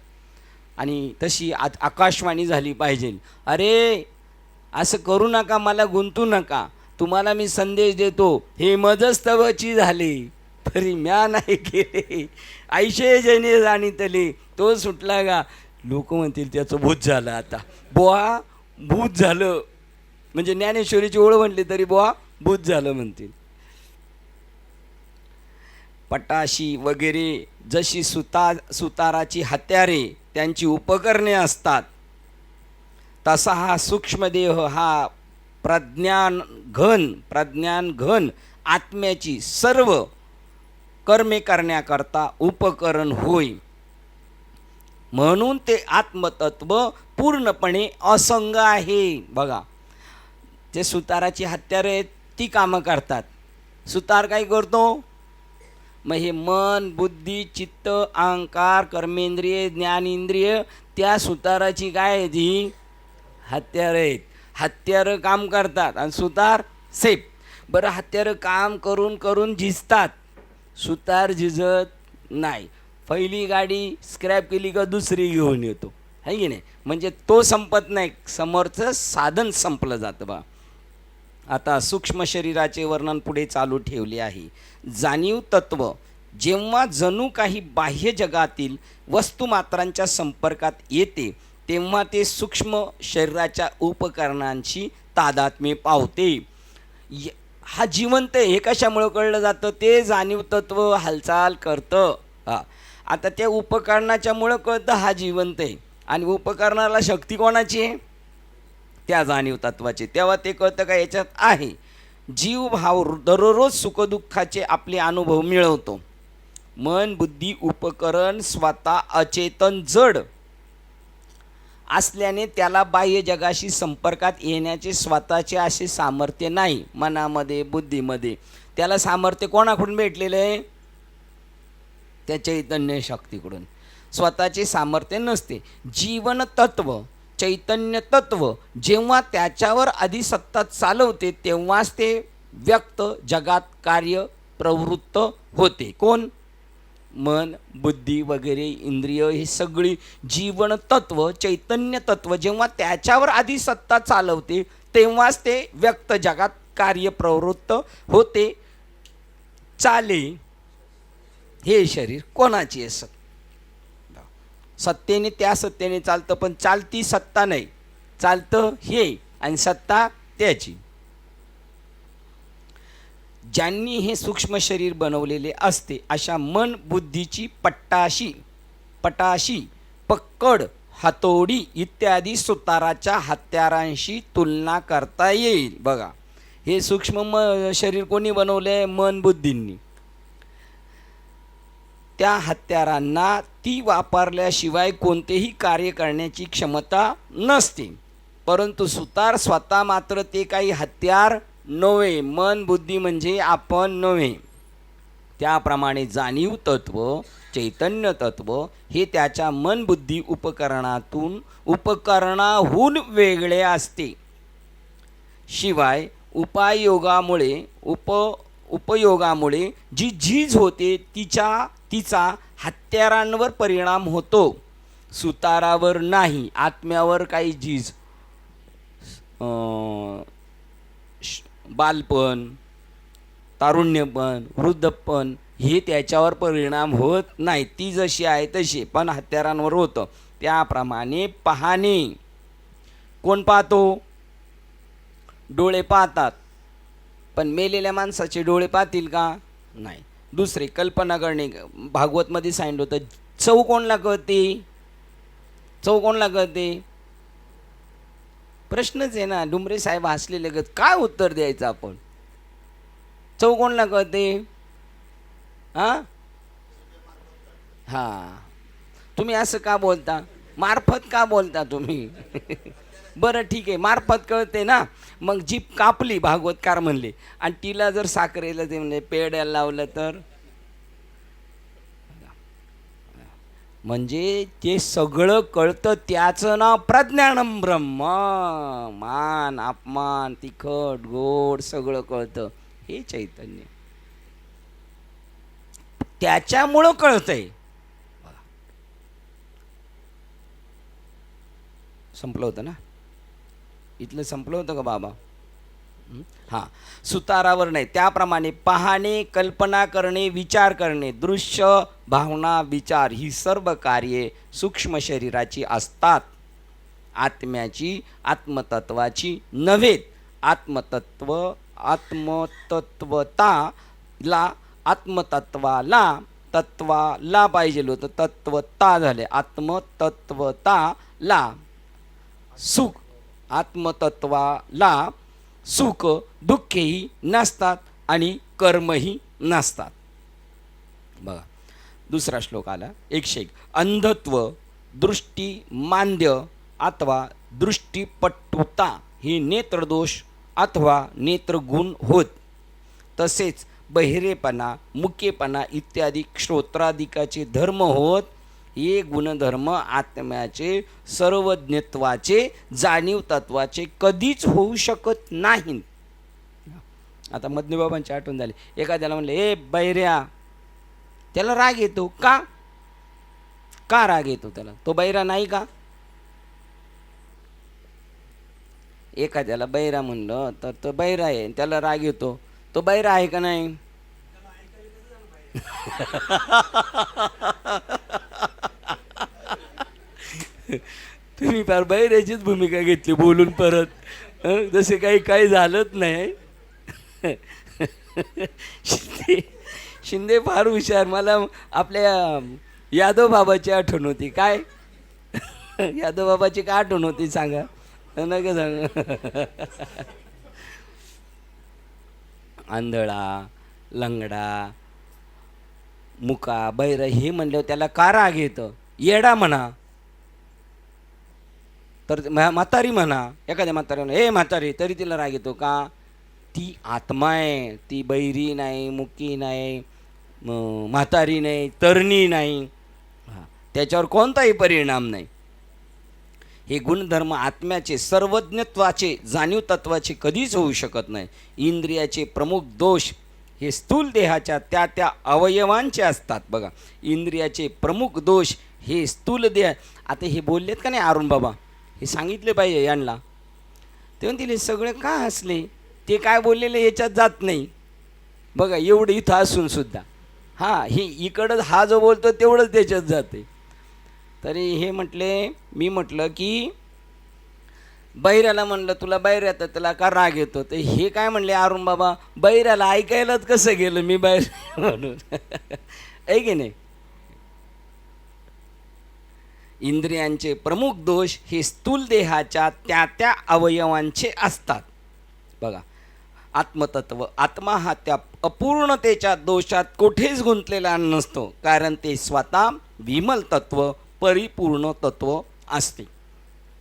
A: आणि तशी आकाशवाणी झाली पाहिजे. अरे असं करू नका, मला गुंतू नका, तुम्हाला मी संदेश देतो हे मजस्तवची झाली तरी म्या नाही केले. ऐशे जेणे जाणीतले तो सुटला का. लोक म्हणतील त्याचं भूत झालं. आता बुवा भूत झालं म्हणजे ज्ञानेश्वरीची ओळ म्हटली तरी बुवा भूत झालं म्हणतील. पटाशी वगैरे जशी सुताराची हत्यारे त्यांची उपकरणे असतात, तसा हा सूक्ष्मदेह हा प्रज्ञान घन आत्म्याची सर्व कर्मे करण्याकरता उपकरण होय. म्हणून ते आत्मतत्व पूर्णपणे असंग आहे. बघा, ते सुताराची हत्यारे ती कामं करतात. सुतार काय करतो? मग हे मन बुद्धी चित्त अहंकार कर्मेंद्रिय ज्ञानेंद्रिय त्या सुताराची काय आहे? ती हत्यारं आहेत. हत्यारं काम करतात आणि सुतार सेफ. बरं, हत्यारं काम करून करून झिजतात, सुतार झिजत नाही. पहिली गाडी स्क्रॅप केली का दुसरी घेऊन येतो, है की नाही? म्हणजे तो संपत नाही, समोरचं साधन संपलं जातं बा. आता सूक्ष्म शरीराचे वर्णन पुढे चालू ठेवले आहे. जाणीव तत्व जेव्हा जणू काही बाह्य जगातील वस्तुमात्रांच्या संपर्कात येते तेव्हा ते सूक्ष्म शरीराच्या उपकरणांशी तादात्म्य पावते. हा जिवंत आहे हे कशामुळं कळलं जातं? ते जाणीव तत्व हालचाल करतं. आता त्या उपकरणाच्यामुळं कळतं हा जिवंत आहे, आणि उपकरणाला शक्ती कोणाची आहे? त्या जाणीव तत्वाची. तेव्हा ते कळतं का याच्यात आहे. जीव भाव दररोज सुखदुःखाचे आपले अनुभव मिळवतो. मन बुद्धी उपकरण स्वतः अचेतन जड असल्याने त्याला बाह्य जगाशी संपर्कात येण्याचे स्वतःचे असे सामर्थ्य नाही. मनामध्ये बुद्धीमध्ये त्याला सामर्थ्य कोणाकडून भेटलेलं आहे? त्या चैतन्य शक्तीकडून. स्वतःचे सामर्थ्य नसते. जीवन तत्व चैतन्य तत्व जेव्हा त्याच्यावर अधिसत्ता चालवते तेव्हाच ते व्यक्त जगात कार्य प्रवृत्त होते. कोण? मन बुद्धी वगैरे इंद्रिय हे सगळी जीवन तत्व चैतन्य तत्व जेव्हा त्याच्यावर अधिसत्ता चालवते तेव्हाच ते व्यक्त जगात कार्य प्रवृत्त होते. चाले हे शरीर कोणाची आहे? सत्तेने त्या सत्तेने चालतं, पण चालती सत्ता नाही, चालतं हे आणि सत्ता त्याची. ज्यांनी हे सूक्ष्म शरीर बनवलेले असते अशा मन बुद्धीची पटाशी पक्कड हातोडी इत्यादी सुताराच्या हत्यारांशी तुलना करता येईल. बघा, हे सूक्ष्म शरीर कोणी बनवले? मन बुद्धींनी. त्या हत्यारांना ती वापरल्याशिवाय कोणतेही कार्य करण्याची क्षमता नसते. परंतु सुतार स्वतः मात्र ते काही हत्यार नव्हे. मन बुद्धी म्हणजे आपण नव्हे. त्याप्रमाणे जाणीव तत्व, चैतन्य तत्व हे त्याच्या मन बुद्धी उपकरणाहून वेगळे असते. शिवाय उपयोगामुळे जी झीज होते तिचा हत्यारांवर परिणाम होतो, सुतारावर नाही. आत्म्यावर काही झीज, बालपण, तारुण्यपण, वृद्धपण हे त्याच्यावर परिणाम होत नाही. ती जशी आहे तशी, पण हत्यारांवर होतं. त्याप्रमाणे पाहणे. कोण पाहतो? डोळे पाहतात, पण मेलेल्या माणसाचे डोळे पाहतील का? नाही. दुसरे कल्पना करणे. भागवतमध्ये सांगितलं होतं, चव कोणला कळते? चव कोणला कळते? प्रश्नच आहे ना. डुमरे साहेब हसलेले गत काय उत्तर द्यायचं आपण? चव कोणला कळते? हां, तुम्ही असं का बोलता? मार्फत का बोलता तुम्ही? बरं ठीक आहे, मार्फत कळते ना. मग जीभ कापली भागवतकार म्हणले, आणि तिला जर साखरेला ते म्हणजे पेड्याला लावलं तर, म्हणजे ते सगळं कळतं. त्याचं नाव प्रज्ञानम ब्रह्म. मान अपमान, तिखट गोड सगळं कळतं. हे चैतन्य, त्याच्यामुळं कळतंय. संपलं होतं ना? इथलं संपलं होतं का बाबा? हां, सुतारावर नाही. त्याप्रमाणे पाहणे, कल्पना करणे, विचार करणे, दृश्य, भावना, विचार ही सर्व कार्ये सूक्ष्म शरीराची असतात. आत्म्याची, आत्मतत्वाची नव्हेत. तत्वाला पाहिजे होतं, तत्वता झाले. आत्मतत्वताला सुख, आत्मतत्वाला सुख दुःखही नसतात आणि कर्मही नसतात. बघा, दुसरा श्लोक आला 101. अंधत्व, दृष्टी मांद्य अथवा दृष्टीपटुता हे नेत्रदोष अथवा नेत्रगुण होत. तसेच बहिरेपणा, मुकेपणा इत्यादी श्रोत्रादिकाचे धर्म होत. हे गुणधर्म आत्म्याचे, सर्वज्ञत्वाचे, जाणीव तत्वाचे कधीच होऊ शकत नाहीत. आता मधनुबाबांची आठवण झाली. एखाद्याला म्हणले, ए बैऱ्या, त्याला राग येतो का? का राग येतो त्याला? तो बैरा नाही का? एखाद्याला बैरा म्हणलं तर तो बैरा आहे, त्याला राग येतो. तो बैरा आहे का नाही? तुम्ही फार बैराचीच भूमिका घेतली बोलून परत. जसे काही झालंच नाही. शिंदे फार हुशार. मला आपल्या यादव बाबाची आठवण होती. काय यादव बाबाची काय आठवण होती सांगा? नका सांगा. आंधळा, लंगडा, मुका, बैर हे म्हणल्यावर त्याला का राग येतं? येडा म्हणा, तर म्हातारी म्हणा. एखाद्या म्हातारी म्हणा, ए म्हातारी, तरी तिला राग येतो का? ती आत्मा आहे. ती बैरी नाही, मुकी नाही, म्हातारी नाही, तरणी नाही. त्याच्यावर कोणताही परिणाम नाही. हे गुणधर्म आत्म्याचे, सर्वज्ञत्वाचे, जाणीव तत्वाचे कधीच होऊ शकत नाही. इंद्रियाचे प्रमुख दोष हे स्थूल देहाच्या त्या त्या अवयवांचे असतात. बघा, इंद्रियाचे प्रमुख दोष हे स्थूल देह. आता हे बोललेत का नाही अरुण बाबा, हे सांगितले पाहिजे यांना. ते म्हणतील सगळे का हसले? ते काय बोललेले याच्यात जात नाही. बघा, एवढं इथं असून सुद्धा हां, हे इकडं हा जो बोलतो तेवढंच त्याच्यात जाते. तरी हे म्हटले, मी म्हटलं की बैराला म्हणलं तुला बैऱ्यात त्याला का राग येतो? तर हे काय म्हणले अरुण बाबा, बैराला ऐकायलाच कसं गेलं मी बैर म्हणून. आहे की नाही? इंद्रियांचे प्रमुख दोष हे स्थूल देहाच्या त्या त्या अवयवांचे असतात. बघा, आत्मतत्व, आत्मा हा त्या अपूर्णतेच्या दोषात कुठेच गुंतलेला नसतो, कारण ते स्वतः विमल तत्व, परिपूर्ण तत्व असते.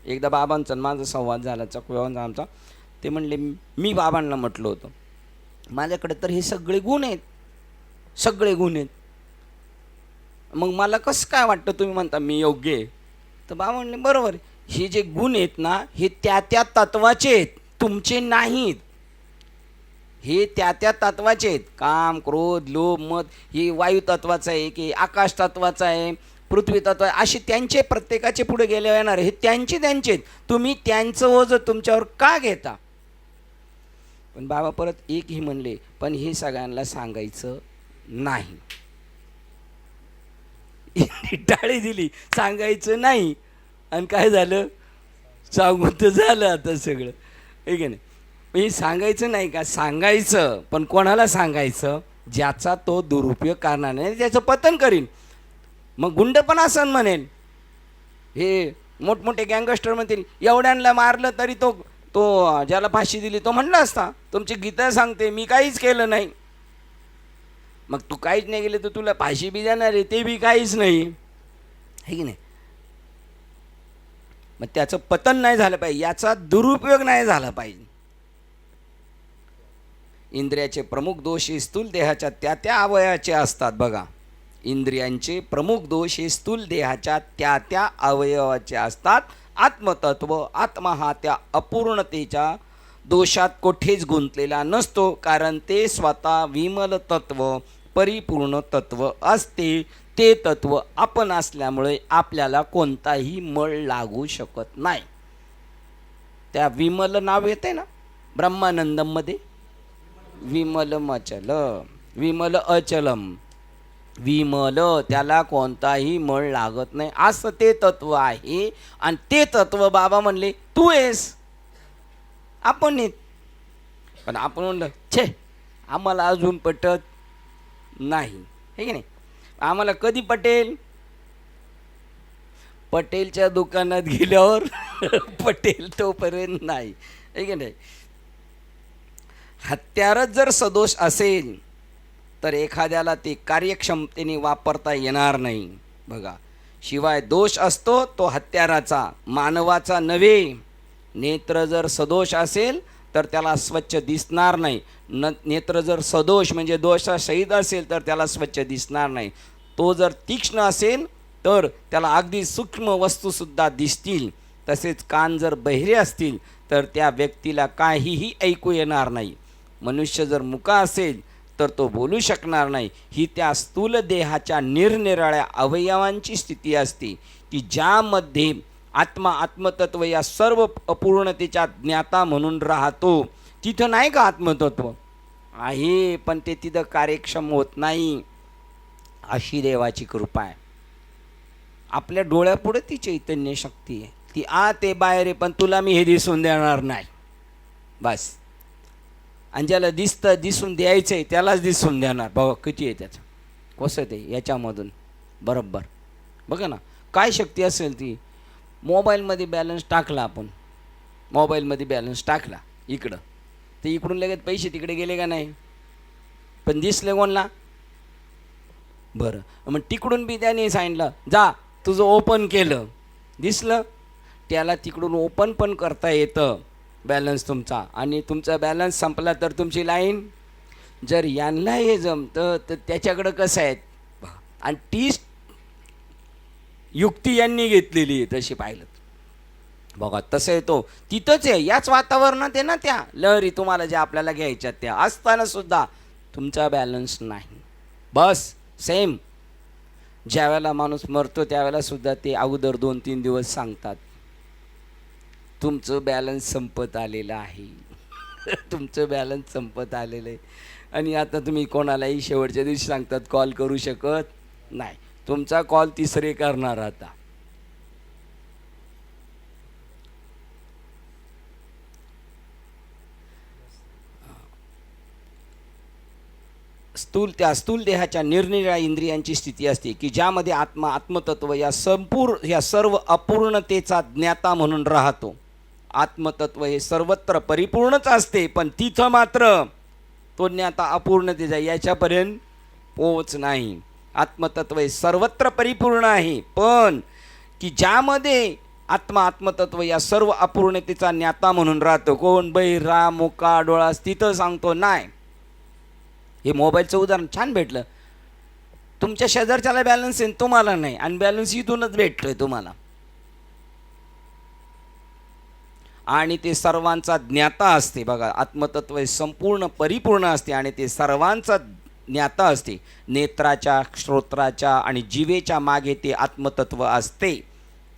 A: एकदा बाबांचा आणि माझा संवाद झाला चकव्यावर आमचा. ते म्हणले, मी बाबांना म्हटलं होतं माझ्याकडे तर हे सगळे गुण आहेत, सगळे गुण आहेत, मग मला कसं काय वाटतं तुम्ही म्हणता मी योग्य आहे? तर बाबा म्हणले, बरोबर आहे, हे जे गुण आहेत ना हे त्या त्या तत्वाचे आहेत, तुमचे नाहीत. हे त्या त्या तत्वाचे आहेत. काम, क्रोध, लोभ, मद हे वायू तत्वाचं आहे की आकाश तत्वाचं आहे, पृथ्वी तत्व आहे, असे त्यांचे प्रत्येकाचे पुढे गेले येणार हे त्यांचे आहेत. तुम्ही त्यांचं ओझं तुमच्यावर का घेता? पण बाबा परत एकही म्हणले, पण हे सगळ्यांना सांगायचं नाही. टाळी दिली, सांगायचं नाही. आणि काय झालं? सांगून तर झालं आता सगळं, आहे की नाही? हे सांगायचं नाही का? सांगायचं, पण कोणाला सांगायचं? ज्याचा तो दुरुपयोग करणार नाही, त्याचं पतन करीन. मग गुंड पण असं म्हणेल, हे मोठमोठे गँगस्टर म्हणतील एवढ्यांना मारलं तरी तो ज्याला फाशी दिली तो म्हणला असता, तुमची गीता सांगते मी काहीच केलं नाही. मग तू काहीच नाही केलं तर तुला फाशी बी देणार आहे, ते बी काहीच नाही, आहे की नाही? मग त्याचं पतन नाही झालं पाहिजे, याचा दुरुपयोग नाही झाला पाहिजे. इंद्रियाचे प्रमुख दोष हे स्थूल देहाच्या त्या त्या अवयवाचे असतात. बघा, इंद्रियांचे प्रमुख दोष हे स्थूल देहाच्या त्या त्या अवयवाचे असतात. आत्मतत्व, आत्मा हा त्या अपूर्णतेच्या दोषात कोठेच गुंतलेला नसतो, कारण ते स्वतः विमल तत्व, परिपूर्ण तत्व असते. ते तत्व आपण असल्यामुळे आपल्याला कोणताही मळ लागू शकत नाही. त्या विमल नाव येते ना ब्रह्मानंदममध्ये, विमलम अचल, विमल अचलम, विमल, त्याला कोणताही मळ लागत नाही, असं ते तत्व आहे. आणि ते तत्व बाबा म्हणले तू आहेस, आपण येत. पण आपण म्हणलं छे आम्हाला अजून पटत नाही, हे की नाही? आम्हाला कधी पटेल? पटेलच्या दुकानात गेल्यावर पटेल, तोपर्यंत नाही, हे की नाही? हत्यारच जर सदोष असेल तर एखाद्याला ते कार्यक्षमतेने वापरता येणार नाही. बघा, शिवाय दोष असतो तो हत्याराचा, मानवाचा नव्हे. नेत्र जर सदोष असेल तर त्याला स्वच्छ दिसणार नाही. नेत्र जर सदोष म्हणजे दोषासहित असेल तर त्याला स्वच्छ दिसणार नाही. तो जर तीक्ष्ण असेल तर त्याला अगदी सूक्ष्म वस्तूसुद्धा दिसतील. तसेच कान जर बहिरे असतील तर त्या व्यक्तीला काहीही ऐकू येणार नाही. मनुष्य जर मुका असेल तर तो बोलू शकणार नाही. ही त्या स्थूल देहाच्या निरनिराळ्या अवयवांची स्थिती असते की ज्यामध्ये आत्मा, आत्मतत्व या सर्व अपूर्णतेच्या ज्ञाता म्हणून राहतो. तिथं नाही का आत्मतत्व आहे, पण ते तिथं कार्यक्षम होत नाही. अशी देवाची कृपा आहे. आपल्या डोळ्यापुढे ती चैतन्य शक्ती आहे, ती आत आहे बाहेर आहे, पण तुला मी हे दिसून देणार नाही, बस. आणि ज्याला दिसून द्यायचं आहे त्यालाच दिसून देणार. बघा किती आहे त्याचं, कसं ते याच्यामधून बरोबर. बघा ना काय शक्ती असेल ती. मोबाईलमध्ये बॅलन्स टाकला आपण, मोबाईलमध्ये बॅलन्स टाकला इकडं, तर इकडून लगेच पैसे तिकडे गेले का नाही? पण दिसले कोणला? बरं, मग तिकडून बी त्याने सांगितलं जा तुझं ओपन केलं, दिसलं, त्याला तिकडून ओपन पण करता येतं बॅलन्स तुमचा. आणि तुमचा बॅलन्स संपला तर तुमची लाईन. जर यांना हे जमतं तर त्याच्याकडं कसं आहे? आणि तीच युक्ती यांनी घेतलेली आहे तशी पाहिलं बघा. तसं आहे तो तिथंच आहे, याच वातावरणात आहे ना त्या लहरी तुम्हाला ज्या आपल्याला घ्यायच्या त्या असताना सुद्धा तुमचा बॅलन्स नाही. बस सेम ज्यावेळेला माणूस मरतो त्यावेळेला सुद्धा ते अगोदर 2-3 दिवस सांगतात तुमचं बॅलन्स संपत आलेलं आहे तुमचं बॅलन्स संपत आलेलं आहे. आणि आता तुम्ही कोणालाही शेवटच्या दिवशी सांगतात कॉल करू शकत नाही. तुमचा कॉल तिसरे करणार आता. स्थूल देहाच्या निरनिराळ्या इंद्रियांची स्थिती असते की ज्यामध्ये आत्मा, आत्मतत्व या सर्व अपूर्णतेचा ज्ञाता म्हणून राहतो. आत्मतत्व हे सर्वत्र परिपूर्णच असते, पण तिथं मात्र तो ज्ञाता अपूर्णतेचा याच्यापर्यंत पोच नाही. आत्मतत्व हे सर्वत्र परिपूर्ण आहे, पण की ज्यामध्ये आत्मा आत्मतत्व या सर्व अपूर्णतेचा ज्ञाता म्हणून राहतो. कोण? बहिरा, मुका, डोळा. तिथं सांगतो नाही. हे मोबाईलचं उदाहरण छान भेटलं. तुमच्या शेजारच्याला बॅलन्स आहे, तुम्हाला नाही, आणि बॅलन्स इथूनच भेटतोय तुम्हाला. आणि ते सर्वांचा ज्ञाता असते. बघा, आत्मतत्व संपूर्ण परिपूर्ण असते आणि ते सर्वांचा ज्ञाता असते. नेत्राच्या, श्रोत्राच्या आणि जिवेच्या मागे ते आत्मतत्व असते,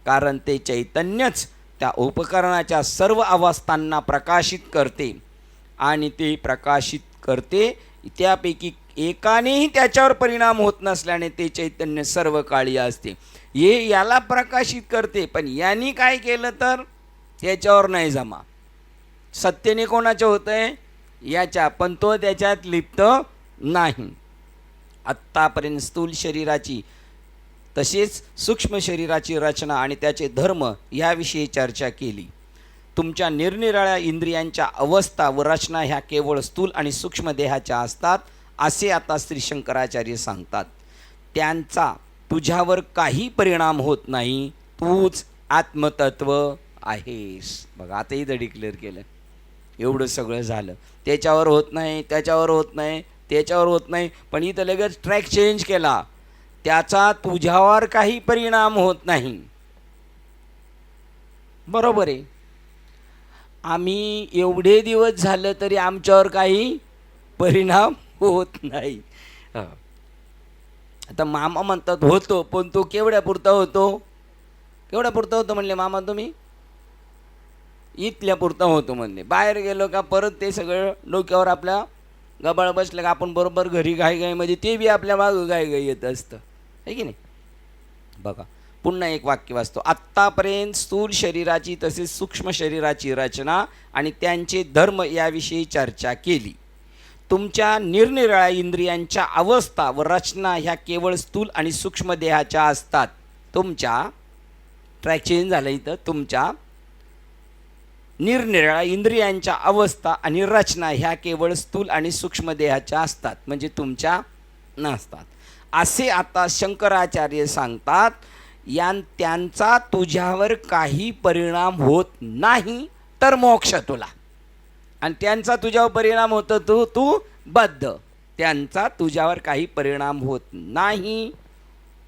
A: कारण ते चैतन्यच त्या उपकरणाच्या सर्व अवस्थांना प्रकाशित करते. आणि ते प्रकाशित करते त्यापैकी एकानेही त्याच्यावर परिणाम होत नसल्याने ते चैतन्य सर्व काळी असते. हे याला प्रकाशित करते, पण यांनी काय केलं तर त्याच्यावर नाही जमा. सत्तेने कोणाचं होतं आहे? याच्या, पण तो त्याच्यात लिप्त नाही. आत्तापर्यंत स्थूल शरीराची तसेच सूक्ष्म शरीराची रचना आणि त्याचे धर्म याविषयी चर्चा केली. तुमच्या निरनिराळ्या इंद्रियांच्या अवस्था व रचना ह्या केवळ स्थूल आणि सूक्ष्म देहाच्या असतात, असे आता श्री शंकराचार्य सांगतात. त्यांचा तुझ्यावर काही परिणाम होत नाही. तूच आत्मतत्व आहेस. बघा, आता इथं डिक्लेअर केलं. एवढं सगळं झालं. त्याच्यावर होत नाही, त्याच्यावर होत नाही, त्याच्यावर होत नाही, पण इथं लगेच ट्रॅक चेंज केला. त्याचा तुझ्यावर काही परिणाम होत नाही. बरोबर आहे. आम्ही एवढे दिवस झालं तरी आमच्यावर काही परिणाम होत नाही. आता मामा म्हणतात होतो, पण तो केवढ्यापुरता होतो? केवढ्यापुरता होतो म्हणले मामा तुम्ही? इथल्यापुरता होतो म्हणले. बाहेर गेलो का परत ते सगळं डोक्यावर आपल्या गबाळ बसलं का आपण बरोबर घरी घाईघाईमध्ये ते बी आपल्या मागं घाईघाई येत असतं, आहे की नाही? बघा, पुन्हा एक वाक्य वाचतो. आत्तापर्यंत स्थूल शरीराची तसेच सूक्ष्म शरीराची रचना आणि त्यांचे धर्म याविषयी चर्चा केली. तुमच्या निरनिराळ्या इंद्रियांच्या अवस्था व रचना ह्या केवळ स्थूल आणि सूक्ष्म देहाच्या असतात. तुमच्या ट्रॅक चेंज झालं इथं. तुमच्या निरनिराळ्या इंद्रियांच्या अवस्था आणि रचना ह्या केवळ स्थूल आणि सूक्ष्म देहाच्या असतात, म्हणजे तुमच्या नसतात, असे आता शंकराचार्य सांगतात. त्यांचा तुझ्यावर काही परिणाम होत नाही तर मोक्ष तुला, आणि त्यांचा तुझ्यावर परिणाम होतो तू बद्ध. त्यांचा तुझ्यावर काही परिणाम होत नाही,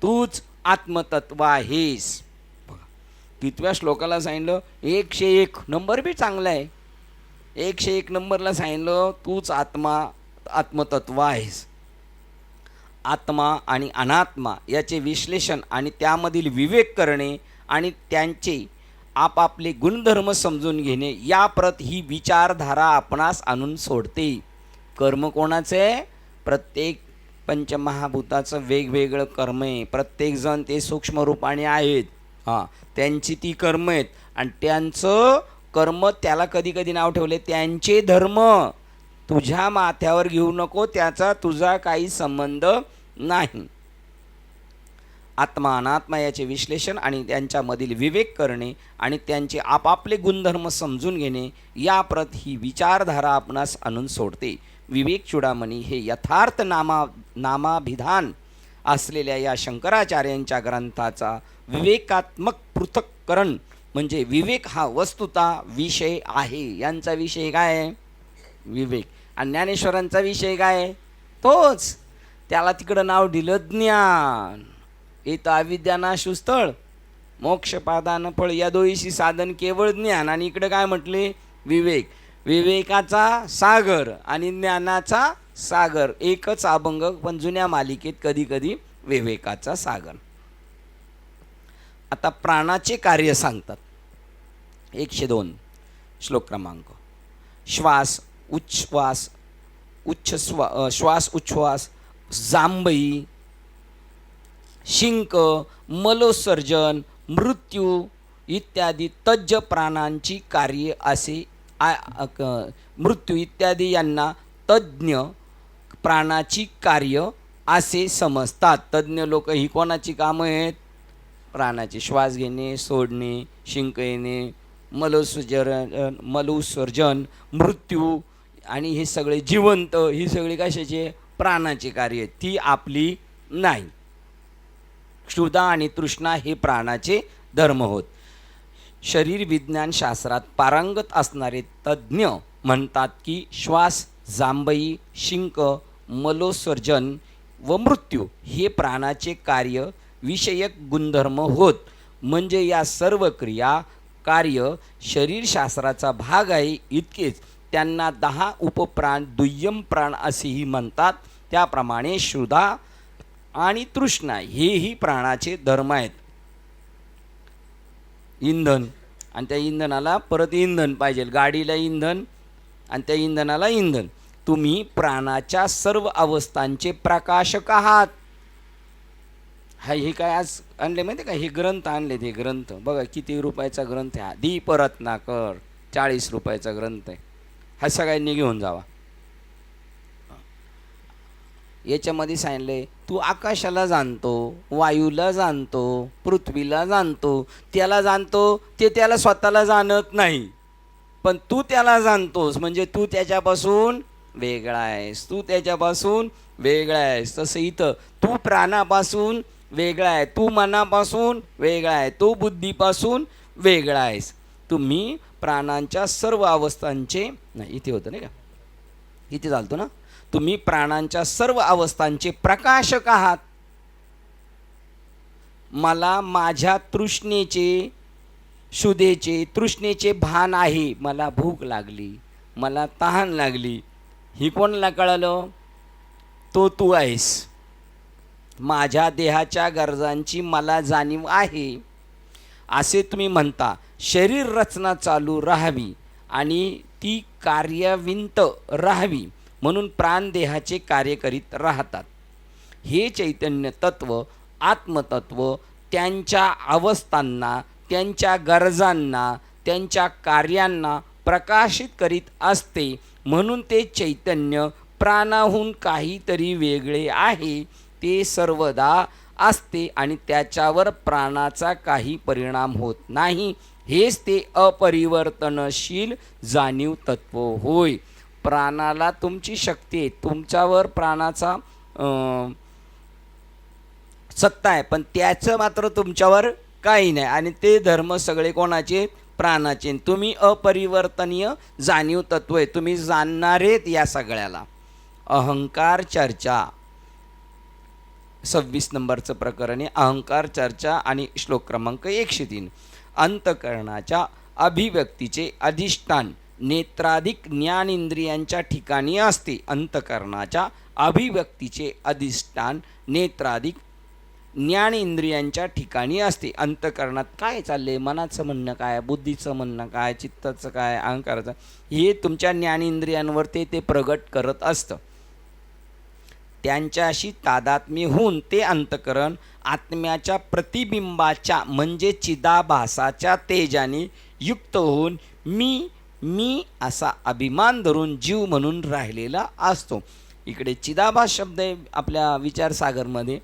A: तूच आत्मतत्व आहेस. कितव्या श्लोकाला सांगितलं? 101 नंबर बी चांगला आहे. 101 नंबरला सांगितलं तूच आत्मतत्व आहेस. आत्मा आणि अनात्मा याचे विश्लेषण आणि त्यामधील विवेक करणे आणि त्यांचे आपापले गुणधर्म समजून घेणे याप्रत ही विचारधारा आपणास आणून सोडते. कर्म कोणाचे? प्रत्येक पंचमहाभूताचं वेगवेगळं कर्म आहे. प्रत्येकजण ते सूक्ष्म रूपाने आहेत. त्यांची ती कर्म आहेत, आणि त्यांचं कर्म त्याला कधी कधी नाव ठेवले त्यांचे धर्म. तुझ्या माथ्यावर घेऊ नको, त्याचा तुझा काही संबंध नाही. आत्मा अनात्मा याचे विश्लेषण आणि त्यांच्यामधील विवेक करणे आणि त्यांचे आपापले गुणधर्म समजून घेणे याप्रत ही विचारधारा आपणास आणून सोडते. विवेक चूडामणी हे यथार्थ नामाभिधान असलेल्या या शंकराचार्यांच्या ग्रंथाचा विवेकात्मक पृथक्करण म्हणजे विवेक हा वस्तुता विषय आहे. यांचा विषय काय आहे? विवेक. आणि ज्ञानेश्वरांचा विषय काय आहे? तोच. त्याला तिकडं नाव दिलं ज्ञान. इथं अविद्यानाशु स्थळ, मोक्षपादान फळ या दोहीशी साधन केवळ ज्ञान. आणि इकडे काय म्हटले? विवेक. विवेकाचा सागर आणि ज्ञानाचा सागर एकच अभंग, पण जुन्या मालिकेत कधी कधी विवेकाचा सागर. आता प्राणाचे कार्य सांगतात. 102 श्लोक क्रमांक. श्वास उच्छ्वास, श्वास उच्छ्वास, जांभई, शिंक, मलोत्सर्जन, मृत्यू इत्यादी तज्ज प्राणांची कार्ये असे मृत्यू इत्यादी यांना तज्ज्ञ प्राणाची कार्य असे समजतात. तज्ज्ञ लोक ही कोणाची कामं आहेत? प्राणाची. श्वास घेणे, सोडणे, शिंक येणे, मलोत्सर्जन, मृत्यू आणि हे सगळे जिवंत, ही सगळी कशाची? प्राणाची कार्य. ती आपली नाही. क्षुधा आणि तृष्णा हे प्राणाचे धर्म होत. शरीर विज्ञान शास्त्रात पारंगत असणारे तज्ज्ञ म्हणतात की श्वास, जांभई, शिंक, मलोत्सर्जन व मृत्यू हे प्राणाचे कार्य विषयक गुणधर्म होत. म्हणजे या सर्व क्रिया कार्य शरीरशास्त्राचा भाग आहे इतकेच. त्यांना 10 उपप्राण दुय्यम प्राण असेही म्हणतात. त्याप्रमाणे क्षुधा आणि तृष्णा हेही प्राणाचे धर्म आहेत. इंधन, आणि त्या इंधनाला परत इंधन पाहिजे, गाडीला इंधन आणि त्या इंधनाला इंधन. तुम्ही प्राणाच्या सर्व अवस्थांचे प्रकाशक आहात. हे काय आज आणले माहिती का, हे ग्रंथ आणले. ते ग्रंथ बघा किती रुपयाचा ग्रंथ आहे. दीप रत्नाकर 40 रुपयाचा ग्रंथ आहे. हा सगळ्यांनी घेऊन जावा. याच्यामध्ये सांगितले तू आकाशाला जाणतो, वायूला जाणतो, पृथ्वीला जाणतो, त्याला जाणतो, ते त्याला स्वतःला जाणत नाही, पण तू त्याला जाणतोस म्हणजे तू त्याच्यापासून वेगळा आहेस. तू त्याच्यापासून वेगळा आहेस. तसं इथं तू प्राणापासून वेगळा आहे, तू मनापासून वेगळा आहे, तू बुद्धीपासून वेगळा आहेस. तुम्ही प्राणांच्या सर्व अवस्थांचे, नाही इथे होतं नाही का, इथे चालतो ना, तुम्ही प्राणांच्या सर्व अवस्थांचे प्रकाशक आहात. मला माझ्या तृष्णेचे, क्षुधेचे, तृष्णेचे भान आहे. मला भूक लागली, मला तहान लागली, ही कोणाला कळलं? तो तू आहेस. माझ्या देहाच्या गरजांची मला जाणीव आहे असे तुम्ही म्हणता. शरीर रचना चालू राहावी आणि ती कार्याविंत राहावी म्हणून प्राणदेहाचे कार्य करीत राहतात. हे चैतन्य तत्व, आत्मतत्व त्यांच्या अवस्थांना, त्यांच्या गरजांना, त्यांच्या कार्यांना प्रकाशित करीत असते. म्हणून ते चैतन्य प्राणाहून काहीतरी वेगळे आहे ते सर्वदा असते आणि त्याच्यावर प्राणाचा काही परिणाम होत नाही. हेच ते अपरिवर्तनशील जाणीव तत्व होय. प्राणाला तुमची शक्ती आहे, तुमच्यावर प्राणाचा सत्ता आहे, पण त्याचं मात्र तुमच्यावर काही नाही. आणि ते धर्म सगळे कोणाचे? प्राणाचे. तुम्ही अपरिवर्तनीय जाणीव तत्व आहे, तुम्ही जाणणारेत या सगळ्याला. अहंकार चर्चा 26 नंबरचं प्रकरण आहे. अहंकार चर्चा आणि श्लोक क्रमांक 103. अंतकरणाच्या अभिव्यक्तीचे अधिष्ठान नेत्राधिक ज्ञानेंद्रियांच्या ठिकाणी असते. अंतकरणाच्या अभिव्यक्तीचे अधिष्ठान नेत्राधिक ज्ञानेंद्रियांच्या ठिकाणी असते. अंतकरणात काय चालले, मनाचं म्हणणं काय, बुद्धीचं म्हणणं काय, चित्ताचं काय, अहंकाराचं, हे तुमच्या ज्ञानेंद्रियांवर ते प्रगट करत असतं. त्यांच्याशी तादात्म्य होऊन ते अंतकरण आत्म्याच्या प्रतिबिंबाच्या म्हणजे चिदाभासाच्या तेजाने युक्त होऊन मी असा अभिमान धरून जीव म्हणून राहिलेला असतो. इकडे चिदाभास शब्द आहे आपल्या विचारसागरमध्ये,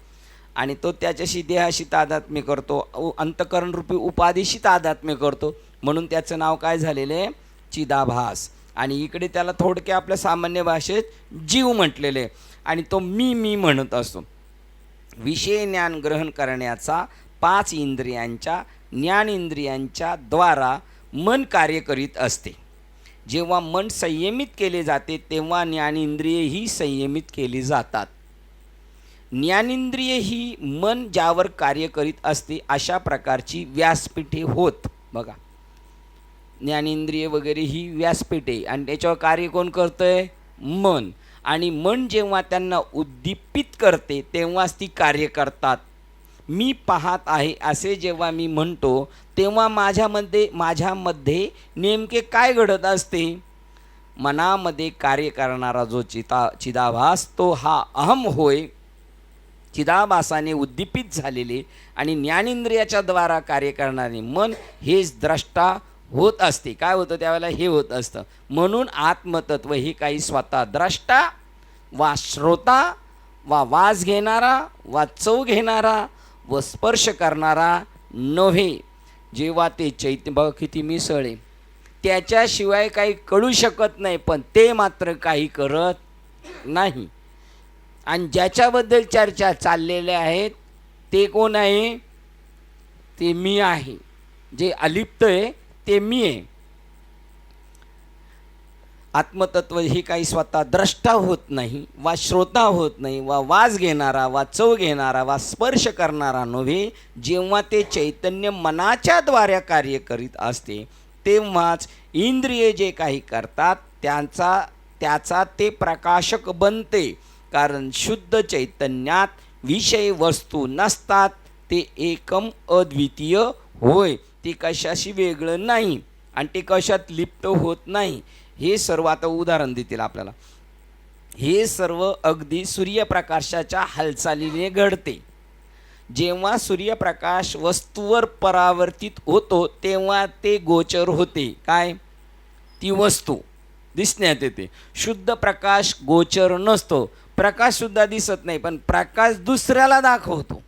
A: आणि तो त्याच्याशी देहाशी तादात्म्य करतो, अंतकरण रूपी उपाधीशी तादात्म्य करतो, म्हणून त्याचं नाव काय झालेलं आहे? चिदाभास. आणि इकडे त्याला थोडक्या आपल्या सामान्य भाषेत जीव म्हटलेले, आणि तो मी म्हणत असतो. विषय ज्ञान ग्रहण करण्याचा 5 इंद्रियांच्या ज्ञानेंद्रियांच्या द्वारा मन कार्य करीत असते. जेव्हा मन संयमित केले जाते तेव्हा ज्ञानेंद्रियही संयमित केली जातात. ज्ञानेंद्रिय ही मन ज्यावर कार्य करीत असते अशा प्रकारची व्यासपीठे होत. बघा, ज्ञानेंद्रिय वगैरे ही व्यासपीठे, आणि त्याच्यावर कार्य कोण करतंय? मन. आणि मन जेव्हा त्यांना उद्दीपित करते तेव्हाच ती कार्य करतात. मी पाहत आहे असे जेव्हा मी म्हणतो तेव्हा माझ्यामध्ये नेमके काय घडत असते? मनामध्ये कार्य करणारा जो चिदाभास तो हा अहम होय. चिदाभासाने उद्दीपित झालेले आणि ज्ञानेंद्रियाच्या द्वारा कार्य करणारे मन हेच द्रष्टा होत असते. काय होतं त्यावेळेला? हे होत असतं. म्हणून आत्मतत्व हे काही स्वतः द्रष्टा वा श्रोता वा वास घेणारा वा चव घेणारा व स्पर्श करणारा नव्हे. जेव्हा ते चैतन्य, बघा किती मिसळ आहे, त्याच्याशिवाय काही कळू शकत नाही, पण ते मात्र काही करत नाही. आणि ज्याच्याबद्दल चर्चा चाललेल्या आहेत ते कोण आहे? ते मी आहे. जे अलिप्त आहे ते मी आहे. आत्मतत्व हे काही स्वतः द्रष्टा होत नाही, वा श्रोता होत नाही, वा वास घेणारा, वा चव घेणारा, वा स्पर्श करणारा नव्हे. जेव्हा ते चैतन्य मनाच्या द्वारे कार्य करीत असते तेव्हाच इंद्रिये जे काही करतात त्याचा ते प्रकाशक बनते. कारण शुद्ध चैतन्यात विषय वस्तू नसतात, ते एकम अद्वितीय होय. ते कशाशी वेगळं नाही आणि ते कशात लिप्त होत नाही. हे सर्व आता उदाहरण देतील आपल्याला. हे सर्व अगदी सूर्यप्रकाशाच्या हालचालीने घडते. जेव्हा सूर्यप्रकाश वस्तूवर परावर्तित होतो तेव्हा ते गोचर होते. काय? ती वस्तू दिसण्यात येते. शुद्ध प्रकाश गोचर नसतो. प्रकाशसुद्धा दिसत नाही, पण प्रकाश दुसऱ्याला दाखवतो.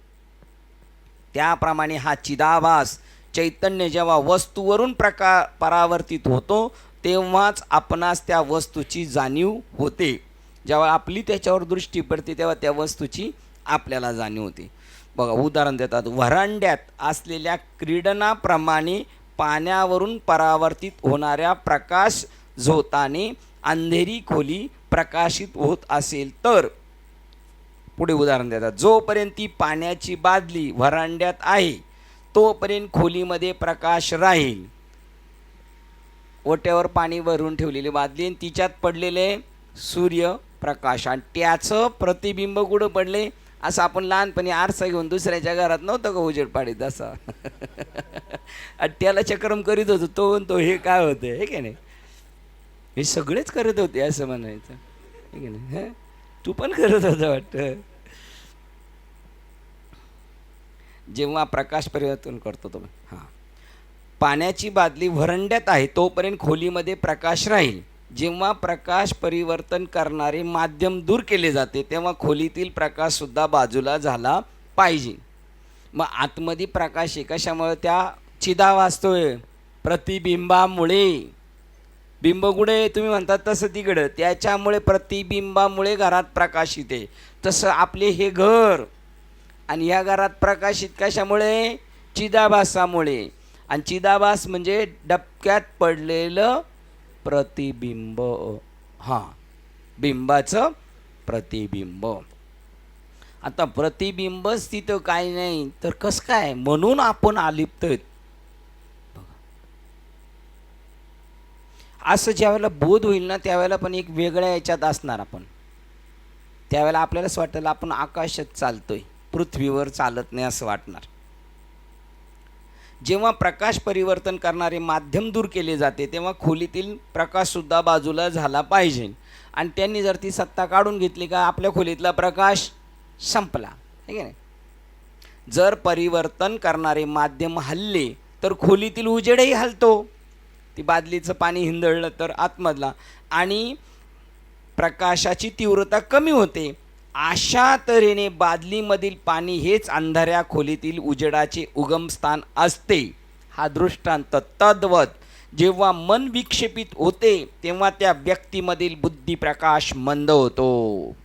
A: त्याप्रमाणे हा चिदाभास चैतन्य जेव्हा वस्तूवरून परावर्तित होतो तेव्हाच आपणास त्या वस्तूची जाणीव होते. जेव्हा आपली त्याच्यावर दृष्टी पडते तेव्हा त्या वस्तूची आपल्याला जाणीव होते. बघा उदाहरण देतात. व्हरांड्यात असलेल्या क्रीडनाप्रमाणे पाण्यावरून परावर्तित होणाऱ्या प्रकाश झोताने अंधेरी खोली प्रकाशित होत असेल तर, पुढे उदाहरण देतात. जोपर्यंत ती पाण्याची बादली व्हरांड्यात आहे तोपर्यंत खोलीमध्ये प्रकाश राहील. ओट्यावर पाणी भरून ठेवलेली बादली आणि तिच्यात पडलेले सूर्यप्रकाश आणि त्याचं प्रतिबिंब कुठं पडले. असं आपण लहानपणी आरसा घेऊन दुसऱ्याच्या घरात नव्हतं का उजेड पाडीत असा आणि त्याला चक्रम करीत होतो तो हे काय होतं हे की नाही. हे सगळेच करत होते असं म्हणायचं हे की नाही. तू पण करत होता वाटतं. जेव्हा प्रकाश परिवर्तन करतो तो, हां, पाण्याची बादली व्हरांड्यात आहे तोपर्यंत खोलीमध्ये प्रकाश राहील. जेव्हा प्रकाश परिवर्तन करणारे माध्यम दूर केले जाते तेव्हा खोलीतील प्रकाशसुद्धा बाजूला झाला पाहिजे. मग आतमध्ये प्रकाश आहे कशामुळे? त्या चिदाभासतोय प्रतिबिंबामुळे. बिंब कुठे तुम्ही म्हणतात तसं तिकडं, त्याच्यामुळे प्रतिबिंबामुळे घरात प्रकाशित आहे. तसं आपले हे घर आणि ह्या घरात प्रकाशित कशामुळे? चिदाभासामुळे. आणि चिदाभास म्हणजे डबक्यात पडलेलं प्रतिबिंब. हां, बिंबाचं प्रतिबिंब. आता प्रतिबिंबच तिथं काय नाही तर कसं काय? म्हणून आपण अलिप्त आहेत. असं ज्यावेळेला बोध होईल ना त्यावेळेला पण एक वेगळ्या याच्यात असणार आपण. त्यावेळेला आपल्याला असं वाटेल आपण आकाशात चालतोय, पृथ्वीवर चालत नाही असं वाटणार. जेव्हा प्रकाश परिवर्तन करणारे माध्यम दूर केले जाते तेव्हा खोलीतील प्रकाशसुद्धा बाजूला झाला पाहिजे. आणि त्यांनी जर ती सत्ता काढून घेतली का आपल्या खोलीतला प्रकाश संपला, है की नाही. जर परिवर्तन करणारे माध्यम हलले तर खोलीतील उजेडही हलतो. ती बादलीचं पाणी हिंदळलं तर आतमधला आणि प्रकाशाची तीव्रता कमी होते. अशा तऱ्हेने बादलीमधील पाणी हेच अंधाऱ्या खोलीतील उजेडाचे उगमस्थान असते. हा दृष्टांत तद्वत जेव्हा मन विक्षेपित होते तेव्हा त्या व्यक्तीमधील बुद्धिप्रकाश मंद होतो.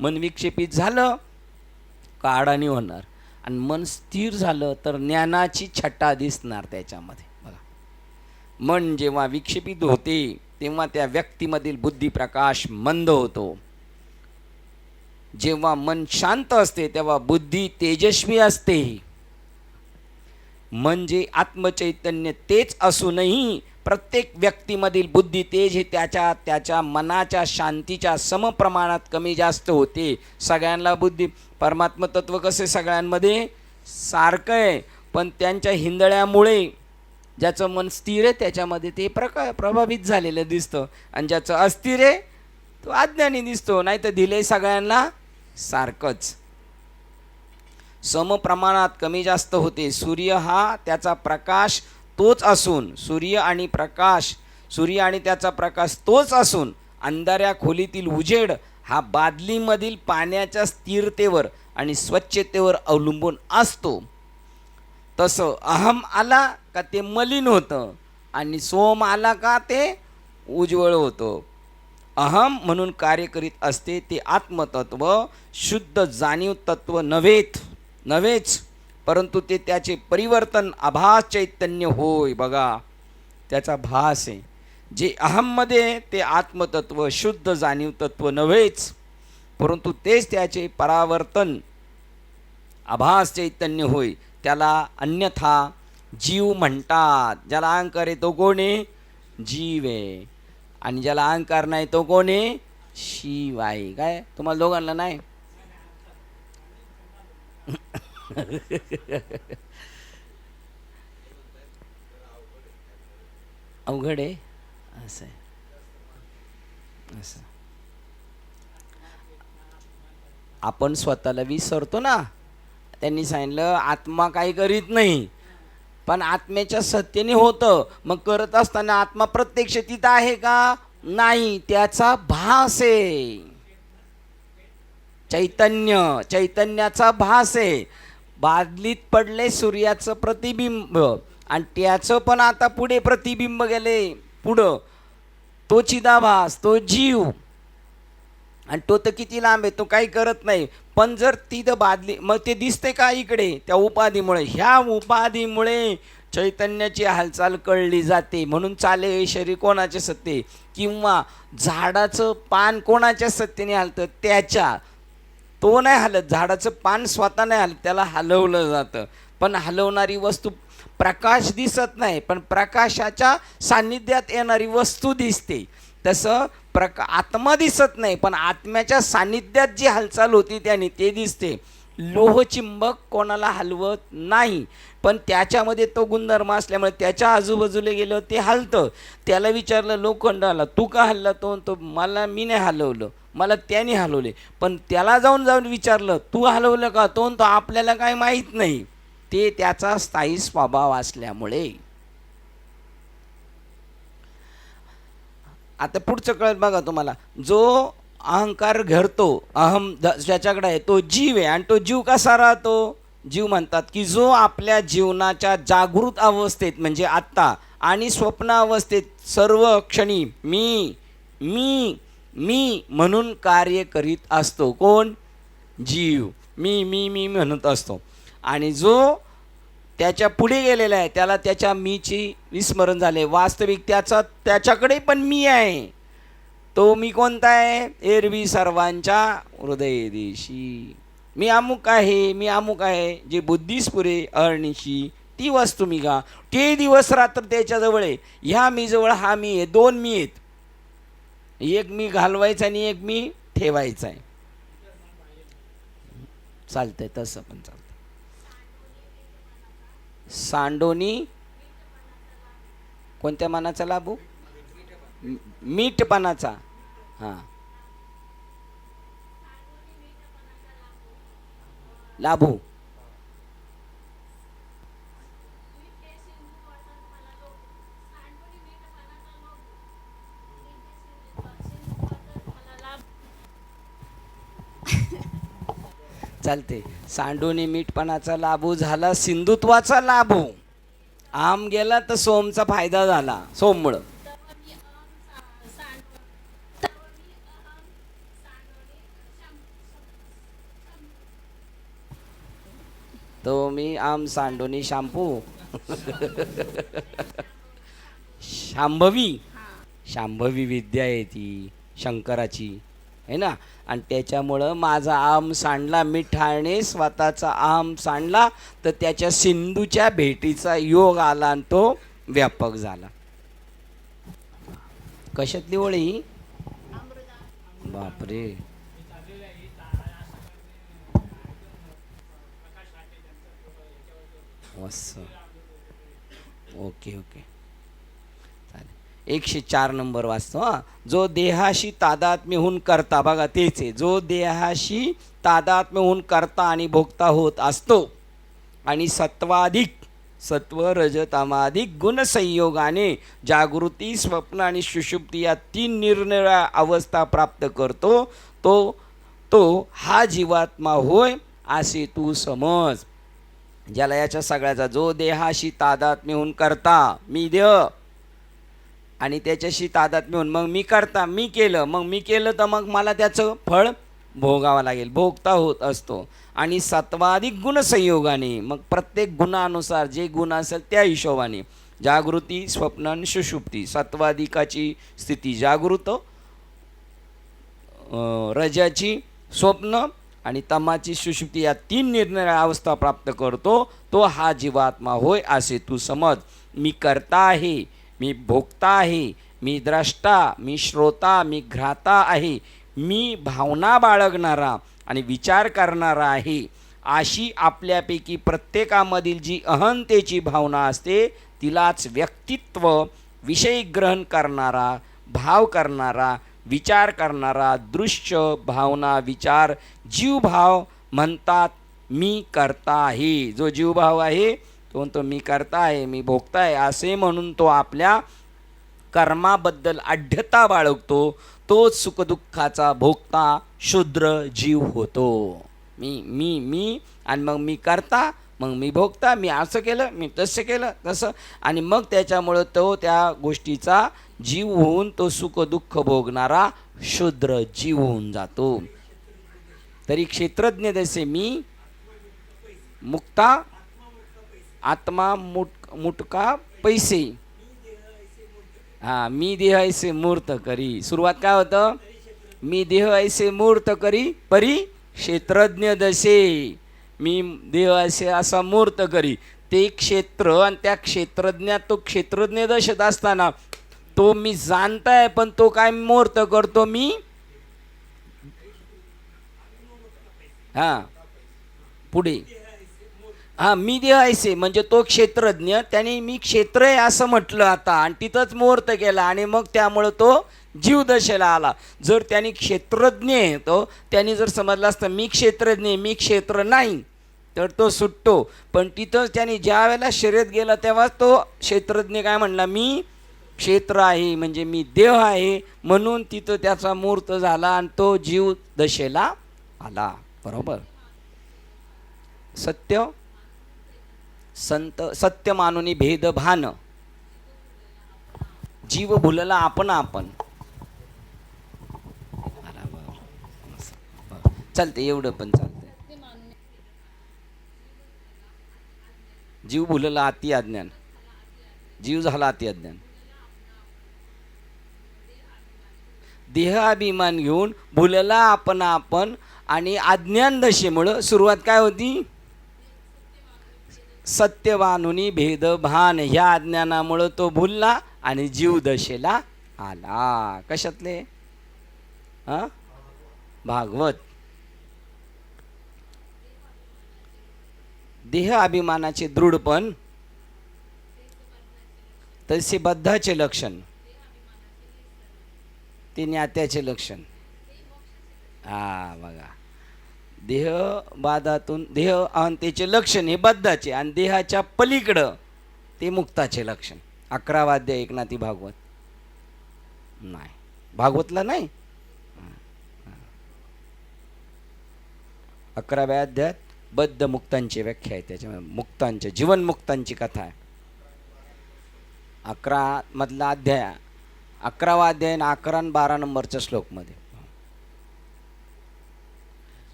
A: मन विक्षेपित झालं का अडाणी होणार आणि मन स्थिर झालं तर ज्ञानाची छटा दिसणार त्याच्यामध्ये. बघा, मन जेव्हा विक्षेपित होते तेव्हा त्या व्यक्तीमधील बुद्धिप्रकाश मंद होतो. जेव्हा मन शांत असते तेव्हा बुद्धी तेजस्वी असते. म्हणजे आत्मचैतन्य तेच असूनही प्रत्येक व्यक्तीमधील बुद्धी तेज हे त्याच्या मनाच्या शांतीच्या समप्रमाणात कमी जास्त होते. सगळ्यांना बुद्धी, परमात्म तत्व कसे सगळ्यांमध्ये सारखं आहे, पण त्यांच्या हिंदळ्यामुळे ज्याचं मन स्थिर आहे त्याच्यामध्ये ते प्रभावित झालेलं दिसतं आणि ज्याचं अस्थिर आहे तो अज्ञानी दिसतो. नाही तर दिले सगळ्यांना सारखंच, समप्रमाणात कमी जास्त होते. सूर्य हा त्याचा प्रकाश तोच असून सूर्य आणि त्याचा प्रकाश तोच असून अंधाऱ्या खोलीतील उजेड हा बादलीमधील पाण्याच्या स्थिरतेवर आणि स्वच्छतेवर अवलंबून असतो. तसं अहम आला का ते मलिन होतं आणि सोम आला का ते उज्वळ होतं. अहम म्हणून कार्य करीत असते ते आत्मतत्व शुद्ध जाणीव तत्व नव्हेच, परंतु ते त्याचे परिवर्तन आभास चैतन्य होय. बघा, त्याचा भास आहे. जे अहममध्ये ते आत्मतत्व, शुद्ध जाणीव तत्व नव्हेच, परंतु तेच त्याचे परावर्तन आभास चैतन्य होय. त्याला अन्यथा जीव म्हणतात. ज्याला अहंकार आहे तो कोण आहे? जीव आहे. आणि ज्याला अहंकार नाही तो कोण आहे? शिव आहे. काय तुम्हाला दोघांना नाही? अवघड आहे. असं आहे. असं आपण स्वतःला विसरतो ना. त्यांनी सांगितलं आत्मा काही करीत नाही, पण आत्म्याच्या सत्तेने होतं. मग करत असताना आत्मा प्रत्यक्ष तिथं आहे का? नाही, त्याचा भास आहे. चैतन्य, चैतन्याचा भास आहे. बादलीत पडले सूर्याचं प्रतिबिंब, आणि त्याचं पण आता पुढे प्रतिबिंब गेले पुढं. तो चिदाभास, तो जीव, आणि तो तर किती लांब आहे, तो काही करत नाही. पण जर तिथं बादली, मग ते दिसते का इकडे? त्या उपाधीमुळे. ह्या उपाधीमुळे चैतन्याची हालचाल कळली जाते. म्हणून चाले हे शरीर कोणाच्या सत्ते, किंवा झाडाचं पान कोणाच्या सत्तेने हलतं? त्याच्या. तो नाही हलत, झाडाचं पान स्वतः नाही हलत, त्याला हलवलं जातं. पण हलवणारी वस्तू, प्रकाश दिसत नाही, पण प्रकाशाच्या सान्निध्यात येणारी वस्तू दिसते. तसं आत्मा दिसत नाही, पण आत्म्याच्या सान्निध्यात जी हालचाल होती त्याने ते दिसते. लोहचिंबक कोणाला हलवत नाही, पण त्याच्यामध्ये तो गुणधर्म असल्यामुळे त्याच्या आजूबाजूला गेलं ते हलतं. त्याला विचारलं लोखंडाला, तू का हलला? तो मला, मी नाही हलवलं, मला त्याने हलवले. पण त्याला जाऊन विचारलं, तू हलवलं का? तो आपल्याला काय माहीत नाही. ते त्याचा स्थायी स्वभाव असल्यामुळे. आता पुढचं कळत बघा तुम्हाला. जो अहंकार घडतो, अहम ज्याच्याकडे आहे तो जीव आहे. आणि तो जीव कसा राहतो? जीव म्हणतात की जो आपल्या जीवनाच्या जागृत अवस्थेत म्हणजे आत्ता आणि स्वप्न अवस्थेत सर्व क्षणी मी मी मी म्हणून कार्य करीत असतो. कोण? जीव. मी मी मी म्हणत असतो. आणि जो त्याच्या पुढे गेलेला आहे त्याला त्याच्या मीची विस्मरण झाले. वास्तविक त्याच्याकडे पण मी आहे. तो मी कोणता आहे? एरवी सर्वांच्या हृदय देशी. मी अमुक आहे, मी अमुक आहे. जे बुद्धीस पुरे अहर्निशी ती वस्तू मी का. ते दिवस रात्र त्याच्याजवळ आहे. ह्या मी जवळ हा मी आहे. दोन मी आहेत. एक मी घालवायचा आणि एक मी ठेवायचा आहे. चालतंय, तसं पण चालतं. सांडोनी कोणत्या मनाचा लाभू? मीठपणाचा. हां, लाभू. चालते. सांडोनी मीठपणाचा लाभू झाला सिंधुत्वाचा लाभू. आम गेला तर सोमचा फायदा झाला. सोममुळं तो मी आम सांडोनी शॅम्पू. शांभवी, शांभवी विद्या आहे ती शंकराची, है ना. आणि त्याच्यामुळं माझा आम सांडला मिठाने, स्वतःचा आम सांडला, तर त्याच्या सिंधूच्या भेटीचा योग आला आणि तो व्यापक झाला. कशातली ओळी? बापरे. असं. ओके ओके, चालेल. 104 नंबर वाचतो. हां, जो देहाशी तादात्म्य होऊन करता, बघा तेच आहे. जो देहाशी तादात्म्य होऊन करता आणि भोगता होत असतो, आणि सत्वाधिक सत्व रजतामाधिक गुणसंयोगाने जागृती, स्वप्न आणि सुषुप्ती या 3 निरनिराळ्या अवस्था प्राप्त करतो, तो तो हा जीवात्मा होय असे तू समज. ज्याला याच्या सगळ्याचा, जो देहाशी तादात्म्य होऊन करता, मी देह, आणि त्याच्याशी तादात्म्य होऊन मग मी करता, मी केलं, मग मी केलं तर मग मला त्याचं फळ भोगावा लागेल, भोगता होत असतो. आणि सत्वाधिक गुणसंयोगाने मग प्रत्येक गुणानुसार जे गुण असेल त्या हिशोबाने जागृती, स्वप्न आणि सुषुप्ती. सत्वाधिकाची स्थिती जागृत, रजाची स्वप्न आणि तमाची सुषुप्ती या तीन निरनिराळ्या अवस्था प्राप्त करतो तो हा जीवात्मा होय असे तू समज. मी कर्ता आहे, मी भोक्ता आहे, मी द्रष्टा, मी श्रोता, मी घ्राता आहे, मी भावना बाळगणारा आणि विचार करणारा आहे. अशी आपल्यापैकी प्रत्येकामधील जी अहंतेची भावना असते तिलाच व्यक्तित्व, विषय ग्रहण करणारा, भाव करणारा, विचार करणारा, दृश्य, भावना, विचार, जीवभाव म्हणतात. मी करता आहे. जो जीवभाव आहे तो म्हणतो मी करता आहे, मी भोगता आहे असे म्हणून तो आपल्या कर्माबद्दल आढ्यता बाळगतो. तोच सुखदुःखाचा भोगता शूद्र जीव होतो. मी मी मी आणि मग मी करता, मग मी भोगता, मी असं केलं, मी तसं केलं, तसं, आणि मग त्याच्यामुळं तो त्या गोष्टीचा जीव होऊन तो सुख दुःख भोगणारा शूद्र जीव होऊन जातो. तरी क्षेत्रज्ञ जसे मी मुक्ता, आत्मा मुटका पैसे. हां, मी देह ऐसे मूर्त करी. सुरुवात काय होतं? मी देह ऐसे मूर्त करी परी क्षेत्रज्ञ दशे. मी देह असे असा मूर्त करी. ते क्षेत्र आणि त्या क्षेत्रज्ञात तो क्षेत्रज्ञ दशेत असताना तो मी जाणताय, पण तो काय मूर्त करतो मी. हां, पुढे हां, मी देह ऐसे म्हणजे तो क्षेत्रज्ञ, त्याने मी क्षेत्र आहे असं म्हटलं आता आणि तिथंच मुहूर्त केला आणि मग त्यामुळं तो जीवदशेला आला. जर त्याने क्षेत्रज्ञ आहे तो त्याने जर समजलं असतं मी क्षेत्रज्ञ मी क्षेत्र नाही तर तो सुटतो. पण तिथंच त्याने ज्या वेळेला शर्यत गेला तेव्हा तो क्षेत्रज्ञ काय म्हणला मी क्षेत्र आहे म्हणजे मी देह आहे, म्हणून तिथं त्याचा मूर्त झाला आणि तो जीव दशेला आला. बरोबर. सत्य संत सत्य मानुनी भेद भान, जीव भुलला आपण आपण. चालते एवढं पण चालतंय. जीव भुलला अति अज्ञान, जीव झाला अति अज्ञान. देह अभिमान घेऊन भुलला आपण आपण आणि अज्ञान दशेमुळं सुरुवात काय होती? सत्यवानुनी भेद भान. ह्या अज्ञानामुळं तो भुलला आणि जीव दशेला आला. कशातले? हां, भागवत. देह अभिमानाचे दृढपण तसे बद्धाचे लक्षण, ते ज्ञात्याचे लक्षण. हा बघा, देहबाधातून देह अहंतेचे लक्षण हे बद्धाचे आणि देहाच्या पलीकडं ते मुक्ताचे लक्षण. 11वा अध्याय एकनाथी भागवत नाही, भागवतला नाही. 11व्या अध्यायात बद्ध मुक्तांची व्याख्या आहे. त्याच्यामध्ये मुक्तांचे जीवन मुक्तांची कथा आहे. 11 मधला अध्याय, 11वा अध्याय 11 आणि 12 नंबरच्या श्लोकमध्ये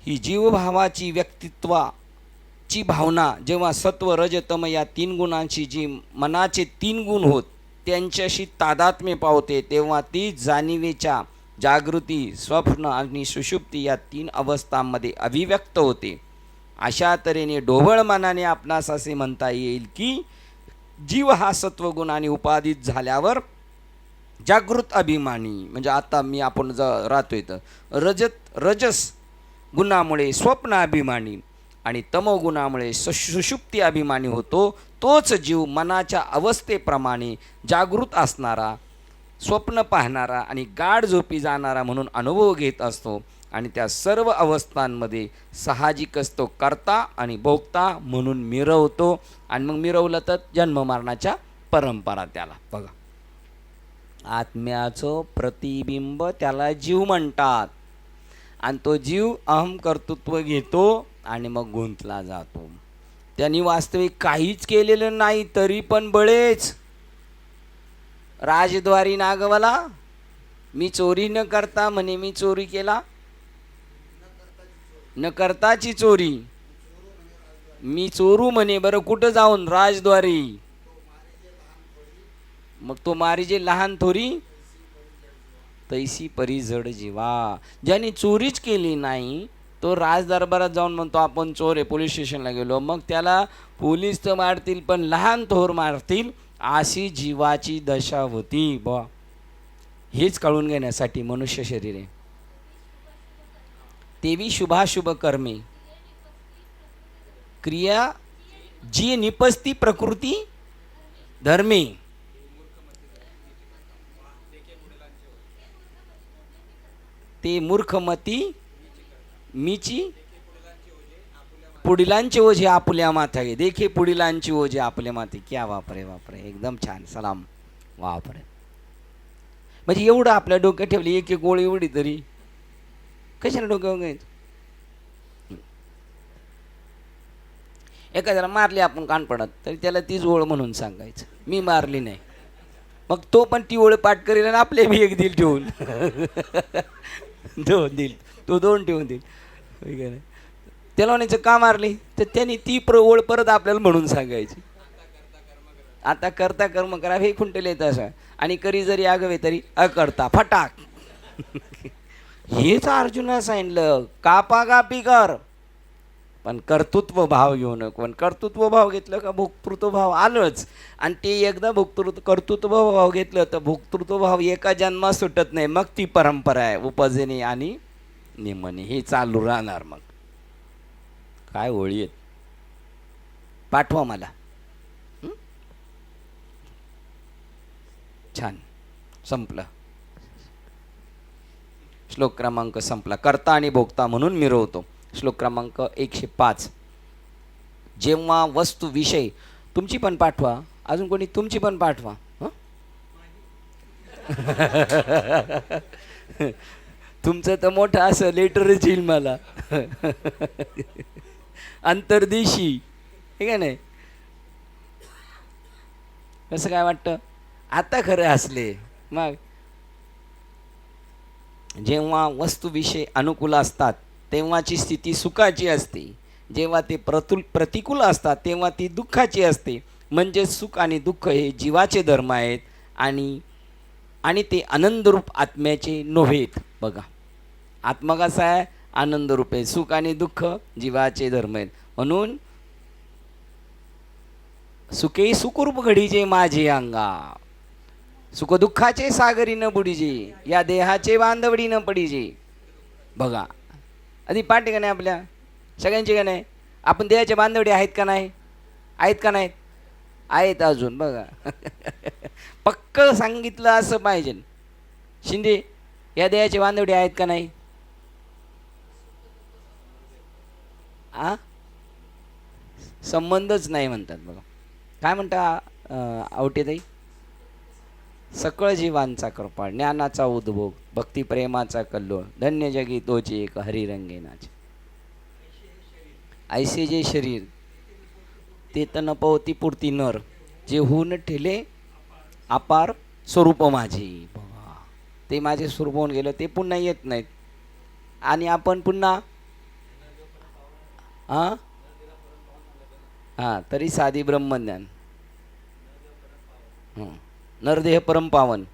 A: ही जीवभावाची व्यक्तित्वाची भावना जेव्हा सत्व रज तम या 3 गुणांची जी मनाचे 3 गुण होत त्यांच्याशी तादात्म्य पावते तेव्हा ती जाणीवेच्या जागृती, स्वप्न आणि सुषुप्ती या 3 अवस्थांमध्ये अभिव्यक्त होते. अशा तऱ्हेने ढोबळ मनाने आपणास असे म्हणता येईल की जीव हा सत्वगुणाने उपादित झाल्यावर जागृत अभिमानी म्हणजे आता मी आपण राहतोय तर रजस गुणामुळे स्वप्न अभिमानी आणि तमोगुणामुळे सुषुप्ती अभिमानी होतो. तोच जीव मनाच्या अवस्थेप्रमाणे जागृत असणारा, स्वप्न पाहणारा आणि गाढ झोपी जाणारा म्हणून अनुभव घेत असतो आणि त्या सर्व अवस्थांमध्ये साहजिकच तो करता आणि भोगता म्हणून मिरवतो. आणि मग मिरवलं तर जन्ममरणाच्या परंपरा त्याला. बघा, आत्म्याचं प्रतिबिंब त्याला जीव म्हणतात आणि तो जीव अहम कर्तृत्व घेतो आणि मग गुंतला जातो. त्यांनी वास्तविक काहीच केलेलं नाही तरी पण बळेच राजद्वारी नागवला, मी चोरी न करता म्हणे मी चोरी केला, न करताची चोरी, मी चोरू म्हणे. बरं कुठं जाऊन? राजद्वारी. मग तो मारी जे लहान थोरी, तैसी परी जड जीवा. ज्यांनी चोरीच केली नाही तो राज दरबारात जाऊन म्हणतो आपण चोर आहे, पोलीस स्टेशनला गेलो, मग त्याला पोलीस तर मारतील पण लहान थोर मारतील, अशी जीवाची दशा होती बा. हेच कळून घेण्यासाठी मनुष्य शरीर आहे. तेवी शुभाशुभ कर्मे, क्रिया जी निपजती प्रकृती धर्मे. ते मूर्खमती मीची पुढिलांचे ओझे आपुल्या माथ्यागे. देखे पुढिलांची ओझे आपल्या माथे. क्या वापरे वापरे, एकदम छान. सलाम. वापरे. म्हणजे एवढं आपल्या डोक्यात ठेवली एक एक गोळी एवढी तरी कशाला डोक्यावर घ्यायचं. एखाद्याला मारली आपण कान पडत तरी त्याला तीच ओळ म्हणून सांगायचं, मी मारली नाही. मग तो पण ती ओळ पाठ करेल आणि आपले बी एक दिल ठेवून दोन दिल, तो दोन ठेवून देईल. त्याला म्हणायचं का मारली, तर त्यांनी ती ओळ परत आपल्याला म्हणून सांगायची. आता करता कर्म करा हे खुंटले येत असं, आणि करी जरी आगवे तरी अकर्ता फटाक. हेच अर्जुना सांगितलं, कापाकापी कर पण कर्तृत्व भाव घेऊ नको. पण कर्तृत्व भाव घेतलं का भोक्तृत्व भाव आलंच. आणि ते एकदा कर्तृत्व भाव घेतलं तर भोक्तृत्व भाव एका जन्मात सुटत नाही. मग ती परंपरा आहे उपजने आणि निमने, हे चालू राहणार. मग काय ओळी आहेत, पाठवा मला. छान. संपलं. श्लोक क्रमांक संपला. कर्ता आणि भोक्ता म्हणून मिरवतो. श्लोक क्रमांक 105. जेव्हा वस्तू विषय, तुमची पण पाठवा, अजून कोणी तुमची पण पाठवा. तुमचं तर मोठं असं लेटरच येईल मला. अंतर्देशी, हे का नाही. कसं काय वाटतं आता खरं असले. मग जेव्हा वस्तूविषय अनुकूल असतात तेव्हाची स्थिती सुखाची असते, जेव्हा ते प्रतिकूल असतात तेव्हा ती दुःखाची असते. म्हणजे सुख आणि दुःख हे जीवाचे धर्म आहेत आणि ते आनंदरूप आत्म्याचे नव्हेत. बघा आत्मा कसा आहे, आनंदरूप आहे. सुख आणि दुःख जीवाचे धर्म आहेत. म्हणून सुखे सुखरूप घडीजे माझे अंगा, सुखदुःखाचे सागरी न बुडीजे, या देहाचे बांधवडी न पडीजे. बघा आधी पाठ आहे का नाही आपल्या सगळ्यांची का नाही. आपण देहाचे बांधवडी आहेत का नाही, आहेत का नाहीत, आहेत अजून. बघा पक्क सांगितलं असं पाहिजे. शिंदे या देहाचे बांधवडी आहेत का नाही. संबंधच नाही म्हणतात. बघा काय म्हणता आवटेताई, सकळ जीवांचा कृपा, ज्ञानाचा उद्भोग, भक्तिप्रेमाचा कल्लोळ, धन्य जगी तोचे एक हरिरंगेनाचे. ऐसे जे शरीर ते तन पवती पुरती नर, जे होऊन ठेले अपार स्वरूप माझे. बघा ते माझे स्वरूप होऊन गेलं, ते पुन्हा येत नाहीत. आणि आपण पुन्हा हां तरी साधी ब्रह्मज्ञान, नरदेह परम पावन,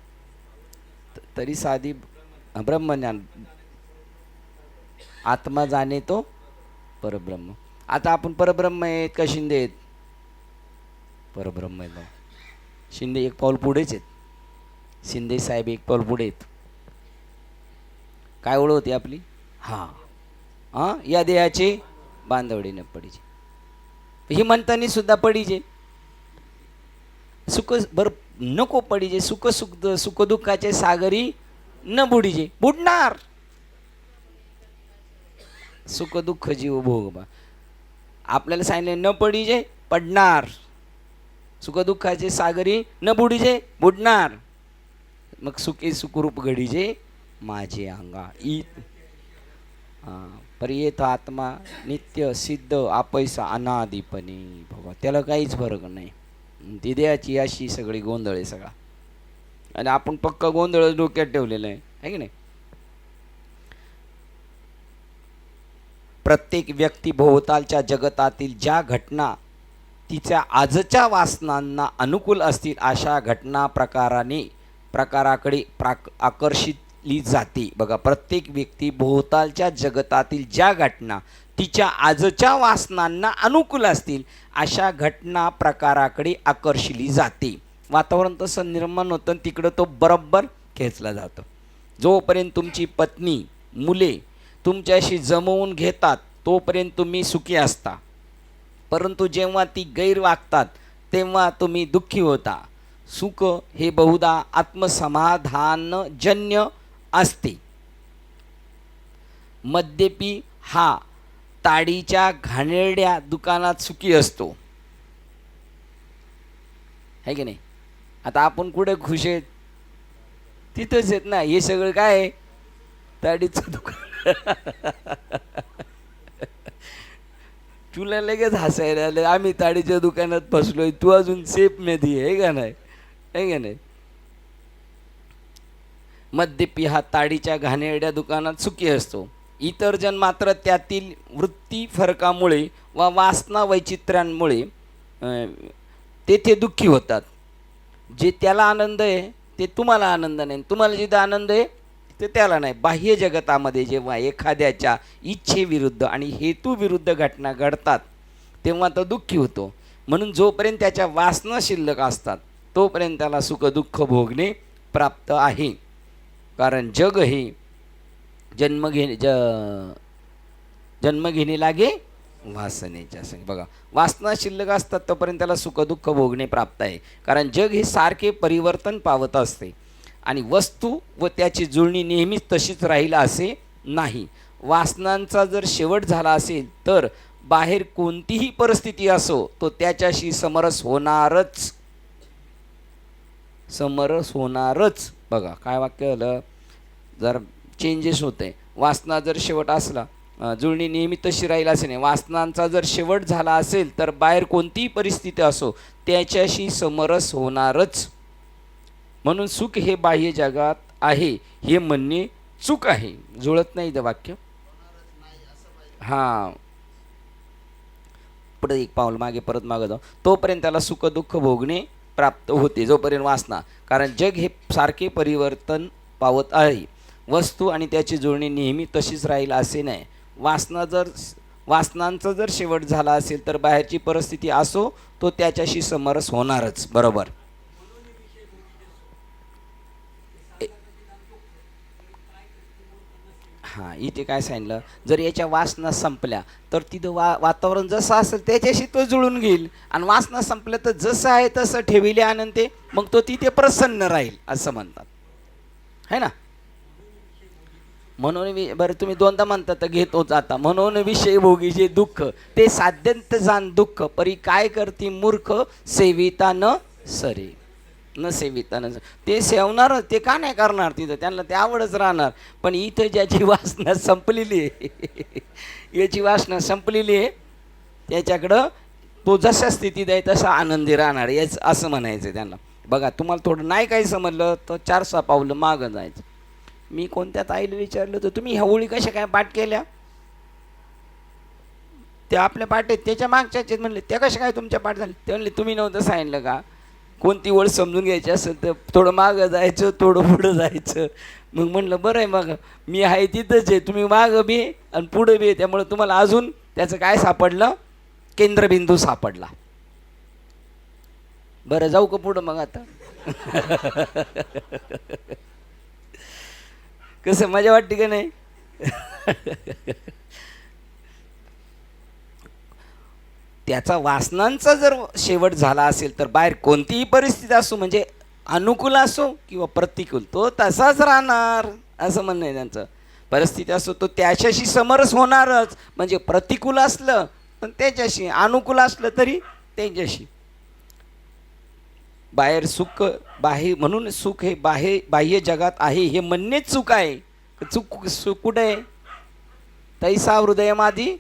A: तरी साधी ब्रह्मज्ञान, आत्मा जाणे तो परब्रह्म. आता आपण परब्रह्म आहेत का शिंदे आहेत, परब्रह्म आहेत. शिंदे एक पाऊल पुढेच आहेत, शिंदे साहेब एक पाऊल पुढे आहेत. काय ओळख होती आपली, हां या देहाचे बांधवडी न पडीजे, ही म्हणतानी सुद्धा पडीजे. सुख बर नको पडीजे, सुख दुःखाचे सागरी न बुडीजे. बुडणार सुख दुःख जीव भोग. आपल्याला सांगितले न पडीजे, पडणार. सुख दुःखाचे सागरी न बुडीजे, बुडणार. मग सुखे सुखरूप घडीजे माझे अंगा. पर येत आत्मा नित्य सिद्ध आपैसा अनादिपणे. बाबा त्याला काहीच फरक नाही. ती देहाची अशी सगळी गोंधळ आहे सगळा, आणि आपण पक्का गोंधळ डोक्यात ठेवलेला आहे की नाही. प्रत्येक व्यक्ती भोवतालच्या जगतातील ज्या घटना तिच्या आजच्या वासनांना अनुकूल असतील अशा घटना प्रकाराकडे आकर्षितली जाते. बघा, प्रत्येक व्यक्ती भोवतालच्या जगतातील ज्या घटना तिच्या आजच्या वासनांना अनुकूल असतील अशा घटना प्रकाराकडे आकर्षिली जाते. वातावरण तसं निर्माण होतं आणि तिकडं तो बरोबर खेचला जातो. जोपर्यंत तुमची पत्नी मुले तुमच्याशी जमवून घेतात तोपर्यंत तुम्ही सुखी असता, परंतु जेव्हा ती गैर वागतात तेव्हा तुम्ही दुःखी होता. सुख हे बहुधा आत्मसमाधानजन्य असते. मद्यपी हा ताडीच्या घाणेरड्या दुकानात सुखी असतो, है की नाही? आता आपण कुठे खुश आहेत? तिथंच आहेत ना. हे सगळं काय आहे? ताडीचं दुकान. तुला लगेच हसायला आलं, आम्ही ताडीच्या दुकानात फसलोय, तू अजून सेफ मध्ये आहे का नाही? आहे का नाही? मद्यपी हा ताडीच्या घाणेरड्या दुकानात सुखी असतो. इतर जण मात्र त्यातील वृत्ती फरकामुळे व वासना वैचित्र्यांमुळे तेथे दुःखी होतात. जे त्याला आनंद आहे ते तुम्हाला आनंद नाही, तुम्हाला जिथं आनंद आहे ते त्याला नाही. बाह्य जगतामध्ये जेव्हा एखाद्याच्या इच्छेविरुद्ध आणि हेतूविरुद्ध घटना घडतात तेव्हा तो दुःखी होतो. म्हणून जोपर्यंत त्याच्या वासना शिल्लक असतात तोपर्यंत त्याला सुख दुःख भोगणे प्राप्त आहे. कारण जग हे जन्म घेणे लागे वासनेच्या संग. बघा, वासना शिल्लक असतात तोपर्यंत त्याला सुख दुःख भोगणे प्राप्त आहे. कारण जग हे सारखे परिवर्तन पावत असते आणि वस्तू व त्याची जुळणी नेहमीच तशीच राहील असे नाही. वासनांचा जर शेवट झाला असेल तर बाहेर कोणतीही परिस्थिती असो तो त्याच्याशी समरस होणारच. बघा काय वाक्य आलं, जर चेंजेस होते. वासना जर शेवट असला, जुळणी नेहमी तशी राहील असे नाही. वासनांचा जर शेवट झाला असेल तर बाहेर कोणतीही परिस्थिती असो त्याच्याशी समरस होणारच. म्हणून सुख हे बाह्य जगात आहे हे म्हणणे चूक आहे. जुळत नाही ते वाक्य. हां, पुढे एक पाऊल मागे परत मागं जाऊ. तोपर्यंत त्याला सुख दुःख भोगणे प्राप्त होते जोपर्यंत वासना. कारण जग हे सारखे परिवर्तन पावत आहे. वस्तू आणि त्याची जुळणी नेहमी तशीच राहील असे नाही. वासनांचा जर शेवट झाला असेल तर बाहेरची परिस्थिती असो तो त्याच्याशी समरस होणारच. बरोबर. हां, इथे काय सांगितलं, जर याच्या वासना संपल्या तर तिथं वातावरण जसं असेल त्याच्याशी तो जुळून घेईल. आणि वासना संपल्या तर जसं आहे तसं ठेविले आनंद ते, मग तो तिथे प्रसन्न राहील असं म्हणतात, है ना? म्हणून बरं तुम्ही दोनदा म्हणता तर घेतोच आता. म्हणून विषय भोगीचे दुःख ते साध्यंत जाण दुःख परी काय करती मूर्ख सेविता न सरे. न सेविता न ते सेवणार, ते का नाही करणार? तिथं त्यांना ते आवडच राहणार. पण इथं ज्याची वासना संपलेली आहे याची वासना संपलेली आहे त्याच्याकडं तो जशा स्थितीत आहे तसा आनंदी राहणार याच असं म्हणायचं त्यांना. बघा, तुम्हाला थोडं नाही काही समजलं तर 4-6 पावलं मागं जायचं. मी कोणत्या ताईला विचारलं तर तुम्ही ह्या ओळी कशा काय पाठ केल्या? त्या आपल्या पाठ आहेत त्याच्या मागच्याच म्हणले, त्या कशा काय तुमच्या पाठ झाले? ते म्हणले तुम्ही नव्हतं सांगितलं का? कोणती ओळ समजून घ्यायची असेल तर थोडं मागं जायचं, थोडं पुढं जायचं. मग म्हणलं बरं आहे, मग मी आहे तिथंच आहे, तुम्ही मागं बी आणि पुढं बी, त्यामुळे तुम्हाला अजून त्याचं काय सापडलं? केंद्रबिंदू सापडला. बरं, जाऊ का पुढं मग आता? कसं मजा वाटते का नाही? त्याचा वासनांचा जर शेवट झाला असेल तर बाहेर कोणतीही परिस्थिती असो, म्हणजे अनुकूल असो किंवा प्रतिकूल, तो तसाच राहणार असं म्हणणं आहे त्यांचं. परिस्थिती असो तो त्याच्याशी समरस होणारच. म्हणजे प्रतिकूल असलं पण त्याच्याशी, अनुकूल असलं तरी त्यांच्याशी. बाहेर सुख म्हणून सुख हे बाह्य जगात आहे हे म्हणणेच चूक आहे. सुख कुठे आहे? तैसा हृदयमादी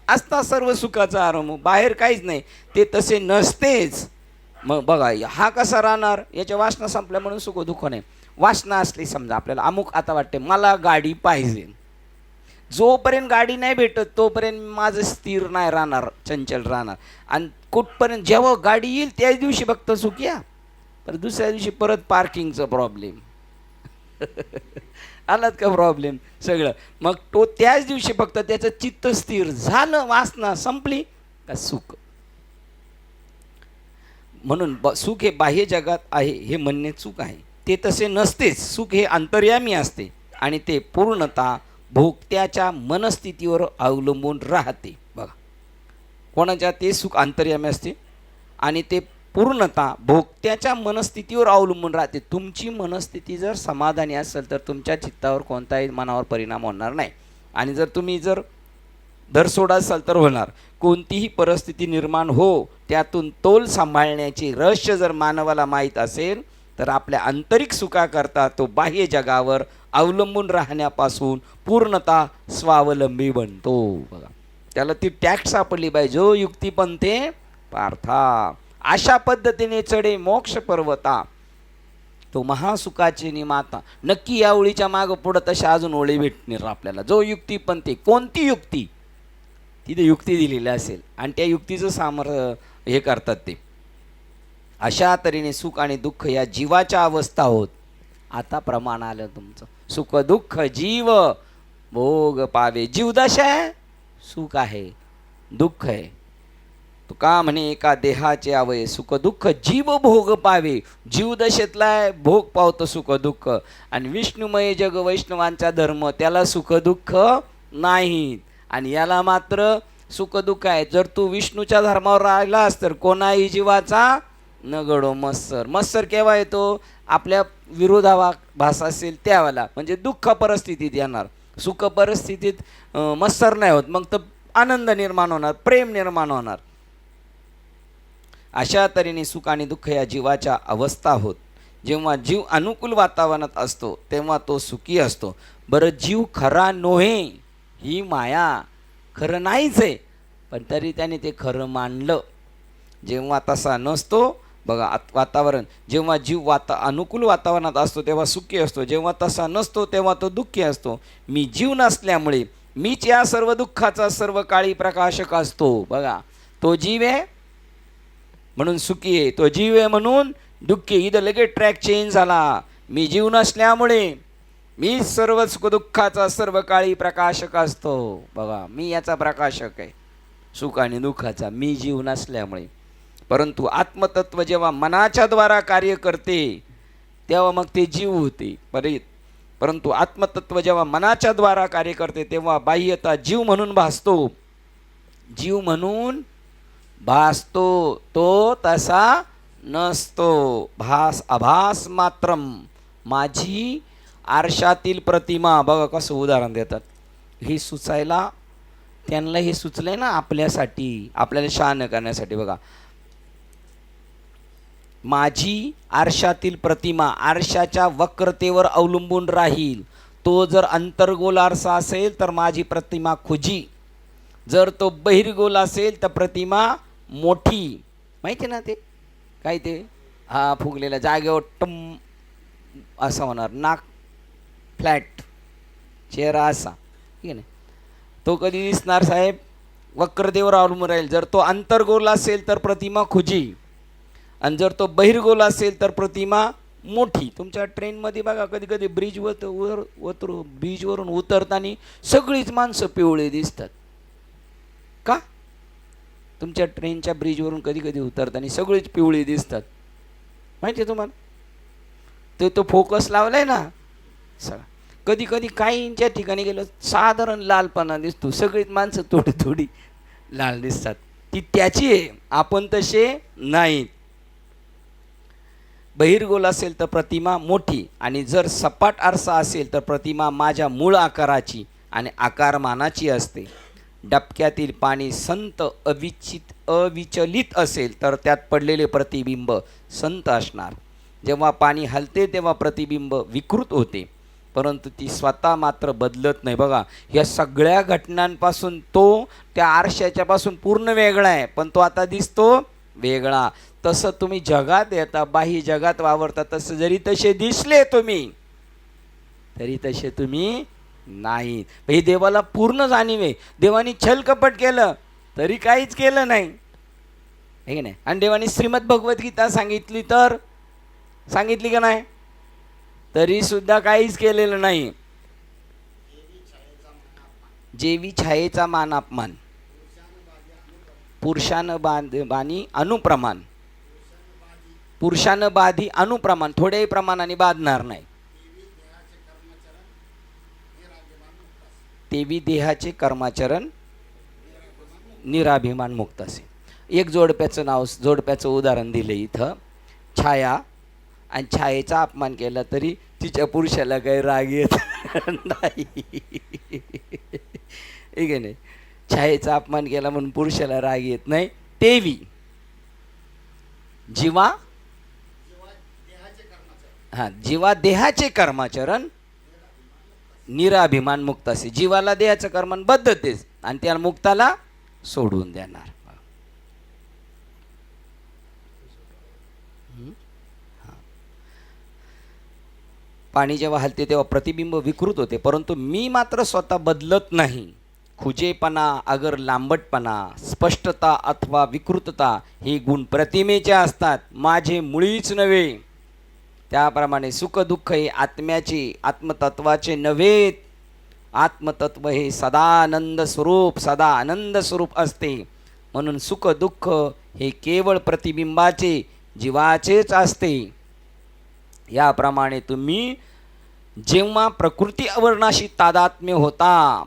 A: असता सर्व सुखाचा आरंभ. बाहेर काहीच नाही, ते तसे नसतेच. मग बघा हा कसा राहणार? याच्या वासना संपल्या म्हणून सुख दुःख नाही. वासना असली, समजा आपल्याला अमुक आता वाटते मला गाडी पाहिजे, जोपर्यंत गाडी नाही भेटत तोपर्यंत माझं स्थिर नाही राहणार, चंचल राहणार. आणि कुठपर्यंत जेव्हा गाडी येईल त्याच दिवशी फक्त सुख या, तर दुसऱ्या दिवशी परत पार्किंगचं प्रॉब्लेम. आलात का प्रॉब्लेम सगळं. मग तो त्याच दिवशी फक्त त्याचं चित्त स्थिर झालं, वासना संपली का सुख. म्हणून सुख हे बाह्य जगात आहे हे म्हणणे चूक आहे. ते तसे नसतेच. सुख हे अंतर्यामी असते आणि ते पूर्णतः भोगत्याच्या मनस्थितीवर अवलंबून राहते. बघा, कोणाच्या ते सुख अंतर्यामी असते आणि ते पूर्णतः भोगत्याच्या मनस्थितीवर अवलंबून राहते. तुमची मनस्थिती जर समाधानी असेल तर तुमच्या चित्तावर कोणताही मनावर परिणाम होणार नाही. आणि जर तुम्ही धरसोड असाल तर होणार. कोणतीही परिस्थिती निर्माण त्यातून तोल सांभाळण्याचे रहस्य जर मानवाला माहीत असेल तर आपल्या आंतरिक सुखाकरता तो बाह्य जगावर अवलंबून राहण्यापासून पूर्णतः स्वावलंबी बनतो. बघा, त्याला ती टॅक्स सापडली पाहिजे. जो युक्तिपंथे पार्था अशा पद्धतीने चढे मोक्ष पर्वता, तो महासुखाचे निमाता. नक्की या ओळीच्या मागं पुढं तशा अजून ओळी भेटणार आपल्याला. जो युक्तिपंथी, कोणती युक्ती, तिथे युक्ती दिलेली असेल आणि त्या युक्तीचं सामर्थ्य हे करतात ते. अशा तऱ्हेने सुख आणि दुःख या जीवाच्या अवस्था होत. आता प्रमाण आलं तुमचं. सुख दुःख जीव भोग पावे. जीवदशा आहे, सुख आहे, दुःख आहे. तुका म्हणे एका देहाचे अवय, सुख दुःख जीव भोग पावे. जीवदशेतला आहे, भोग पावतो सुख दुःख. आणि विष्णुमय जग वैष्णवांचा धर्म, त्याला सुख दुःख नाहीत आणि याला मात्र सुख दुःख आहे. जर तू विष्णूच्या धर्मावर राहिलास तर कोणाही जीवाचा न गडो मत्सर. मत्सर केव्हा येतो? आपल्या विरोधाभास असेल त्यावेळेला, म्हणजे दुःख परिस्थितीत येणार. सुख परिस्थितीत मत्सर नाही होत, मग तर आनंद निर्माण होणार, प्रेम निर्माण होणार. अशा तऱ्हेने सुख आणि दुःख या जीवाच्या अवस्था होत. जेव्हा जीव अनुकूल वातावरणात असतो तेव्हा तो सुखी असतो. बरं, जीव खरा नोहे ही माया, खरं नाहीच आहे, पण तरी त्याने ते खरं मानलं. जेव्हा तसा नसतो, बघा वातावरण, जेव्हा जीव अनुकूल वातावरणात असतो तेव्हा सुखी असतो, जेव्हा तसा नसतो तेव्हा तो दुःखी असतो. मी जीव नसल्यामुळे मीच या सर्व दुःखाचा सर्व काळी प्रकाशक असतो. बघा, तो जीव आहे म्हणून सुखी आहे, तो जीव आहे म्हणून दुःखी. इथं लगेच ट्रॅक चेंज झाला. मी जीव नसल्यामुळे मी सर्व सुखदुःखाचा सर्व काळी प्रकाशक असतो. बघा, मी याचा प्रकाशक आहे, सुख आणि दुःखाचा, मी जीव नसल्यामुळे. परंतु आत्मतत्व जेव्हा मनाच्या द्वारा कार्य करते तेव्हा मग ते जीव होते. परंतु आत्मतत्व जेव्हा मनाच्या द्वारा कार्य करते तेव्हा बाह्यता जीव म्हणून भासतो. जीव म्हणून भासतो, तो तसा नसतो. आभास मात्रम, माझी आरशातील प्रतिमा. बघा कसं उदाहरण देतात. हे सुचायला त्यांना हे सुचलंय ना आपल्यासाठी, आपल्याला शहाणं करण्यासाठी. बघा, माझी आरशातील प्रतिमा आरशाच्या वक्रतेवर अवलंबून राहील. तो जर अंतर्गोल आरसा असेल तर माझी प्रतिमा खुजी, जर तो बहिर्गोल असेल तर प्रतिमा मोठी. माहिती ना ते काय ते, हा फुगलेल्या जागेवर टम असा होणार, नाक फ्लॅट, चेहरा असा, ठीक आहे ना. तो कधी दिसणार साहेब? वक्रतेवर अवलंबून राहील. जर तो अंतर्गोल असेल तर प्रतिमा खुजी आणि जर तो बहिर्गोल असेल तर प्रतिमा मोठी. तुमच्या ट्रेनमध्ये बघा कधी कधी ब्रिजवरून उतरताना सगळीच माणसं पिवळे दिसतात. का? तुमच्या ट्रेनच्या ब्रिजवरून कधी कधी उतरताना सगळीच पिवळी दिसतात. माहिती आहे तुम्हाला? तो फोकस लावलाय ना सगळा. कधी कधी काहींच्या ठिकाणी गेलं साधारण लालपणा दिसतो, सगळीच माणसं थोडी थोडी लाल दिसतात. ती त्याची आहे, आपण तसे नाहीत. बहिर्गोल असेल तर प्रतिमा मोठी आणि जर सपाट आरसा असेल तर प्रतिमा माझ्या मूळ आकाराची आणि आकारमानाची असते. डबक्यातील पाणी संत अविचलित असेल तर त्यात पडलेले प्रतिबिंब संत असणार. जेव्हा पाणी हलते तेव्हा प्रतिबिंब विकृत होते, परंतु ती स्वतः मात्र बदलत नाही. बघा, या सगळ्या घटनांपासून तो त्या आरशाच्यापासून पूर्ण वेगळा आहे, पण तो आता दिसतो वेगळा. तसं तुम्ही जगात येता, बाह्य जगात वावरता, तसं जरी तसे दिसले तुम्ही तरी तसे तुम्ही नाही. हे देवाला पूर्ण जाणीव आहे. देवानी छल कपट केलं तरी काहीच केलं नाही, हे की नाही. आणि देवानी श्रीमद भगवद्गीता सांगितली तर सांगितली का नाही, तरी सुद्धा काहीच केलेलं नाही. जेवी छायेचा मान अपमान, पुरुषानं बानी अनुप्रमाण, पुरुषानं बाधी अनुप्रमाण, थोड्याही प्रमाणाने बाधणार नाही. तेवी देहाचे कर्माचरण निराभिमान मुक्त असे. एक जोडप्याचं उदाहरण दिलं इथं. छाया, आणि छायेचा अपमान केला तरी तिच्या पुरुषाला काही राग येत नाही, ठीक आहे नाही. छायेचा अपमान केला म्हणून पुरुषाला राग येत नाही. तेवी जीवा जीवा देहाचे कर्माचरण निराभिमान मुक्त असे. जीवाला देहाचं कर्मन बद्धतेच आणि त्या मुक्ताला सोडून देणार. पाणी जेव्हा हलते तेव्हा प्रतिबिंब विकृत होते, परंतु मी मात्र स्वतः बदलत नाही. खुजेपणा अगर लांबटपणा, स्पष्टता अथवा विकृतता हे गुण प्रतिमेचे असतात, माझे मुळीच नव्हे. त्याप्रमाणे सुख दुःख हे आत्म्याचे, आत्मतत्वाचे नव्हे. आत्मतत्व हे सदा आनंद स्वरूप, सदा आनंद स्वरूप असते. म्हणून सुख दुःख हे केवळ प्रतिबिंबाचे, जीवाचेच असते. याप्रमाणे तुम्ही जेव्हा प्रकृती आवरणाशी तादात्म्य होता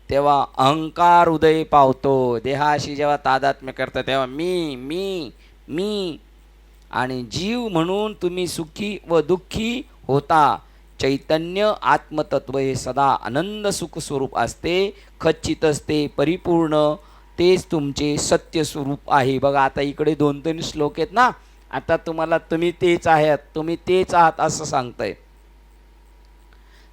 A: तेव्हा अहंकार उदय पावतो. देहाशी जेव्हा तादात्म्य करता तेव्हा मी मी मी, आणि जीव म्हणून तुम्ही सुखी व दुःखी होता. चैतन्य आत्मतत्व हे सदा आनंद सुख स्वरूप असते, खच्चित असते, परिपूर्ण. तेच तुमचे सत्य स्वरूप आहे. बघा आता इकडे 2-3 श्लोक आहेत ना. आता तुम्हाला तुम्ही तेच आहात, तुम्ही तेच आहात असं सांगतंय.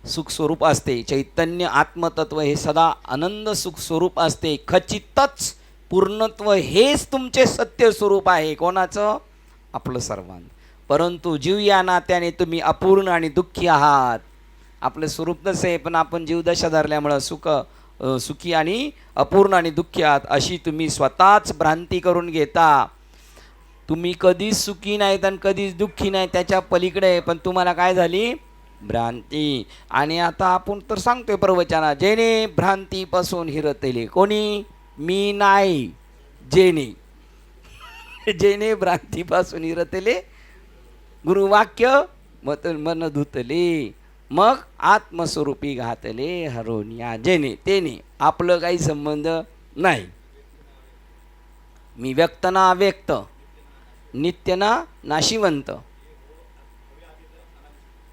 A: सुख स्वरूप असते, चैतन्य आत्मतत्व हे सदा आनंद सुख स्वरूप असते, खचितच पूर्णत्व हेच तुमचे सत्य स्वरूप आहे. कोणाचं? आपलं सर्वांचं. परंतु जीव या नात्याने तुम्ही अपूर्ण आणि दुःखी आहात. आपलं स्वरूप तसं आहे, पण आपण जीवदशा धरल्यामुळं सुखी आणि अपूर्ण आणि दुःखी आहात अशी तुम्ही स्वतःच भ्रांती करून घेता. तुम्ही कधीच सुखी नाहीत आणि कधीच दुःखी नाही, त्याच्या पलीकडे. पण तुम्हाला काय झाली? भ्रांती. आणि आता आपण तर सांगतोय प्रवचनात, जेने भ्रांतीपासून हिरतले. कोणी? मी नाही, जेने जेने भ्रांतीपासून हिरतले गुरुवाक्य मन धुतले, मग आत्मस्वरूपी घातले हरून या. जेने तेने आपलं काही संबंध नाही. मी व्यक्त ना अव्यक्त, नित्य ना नाशिवंत,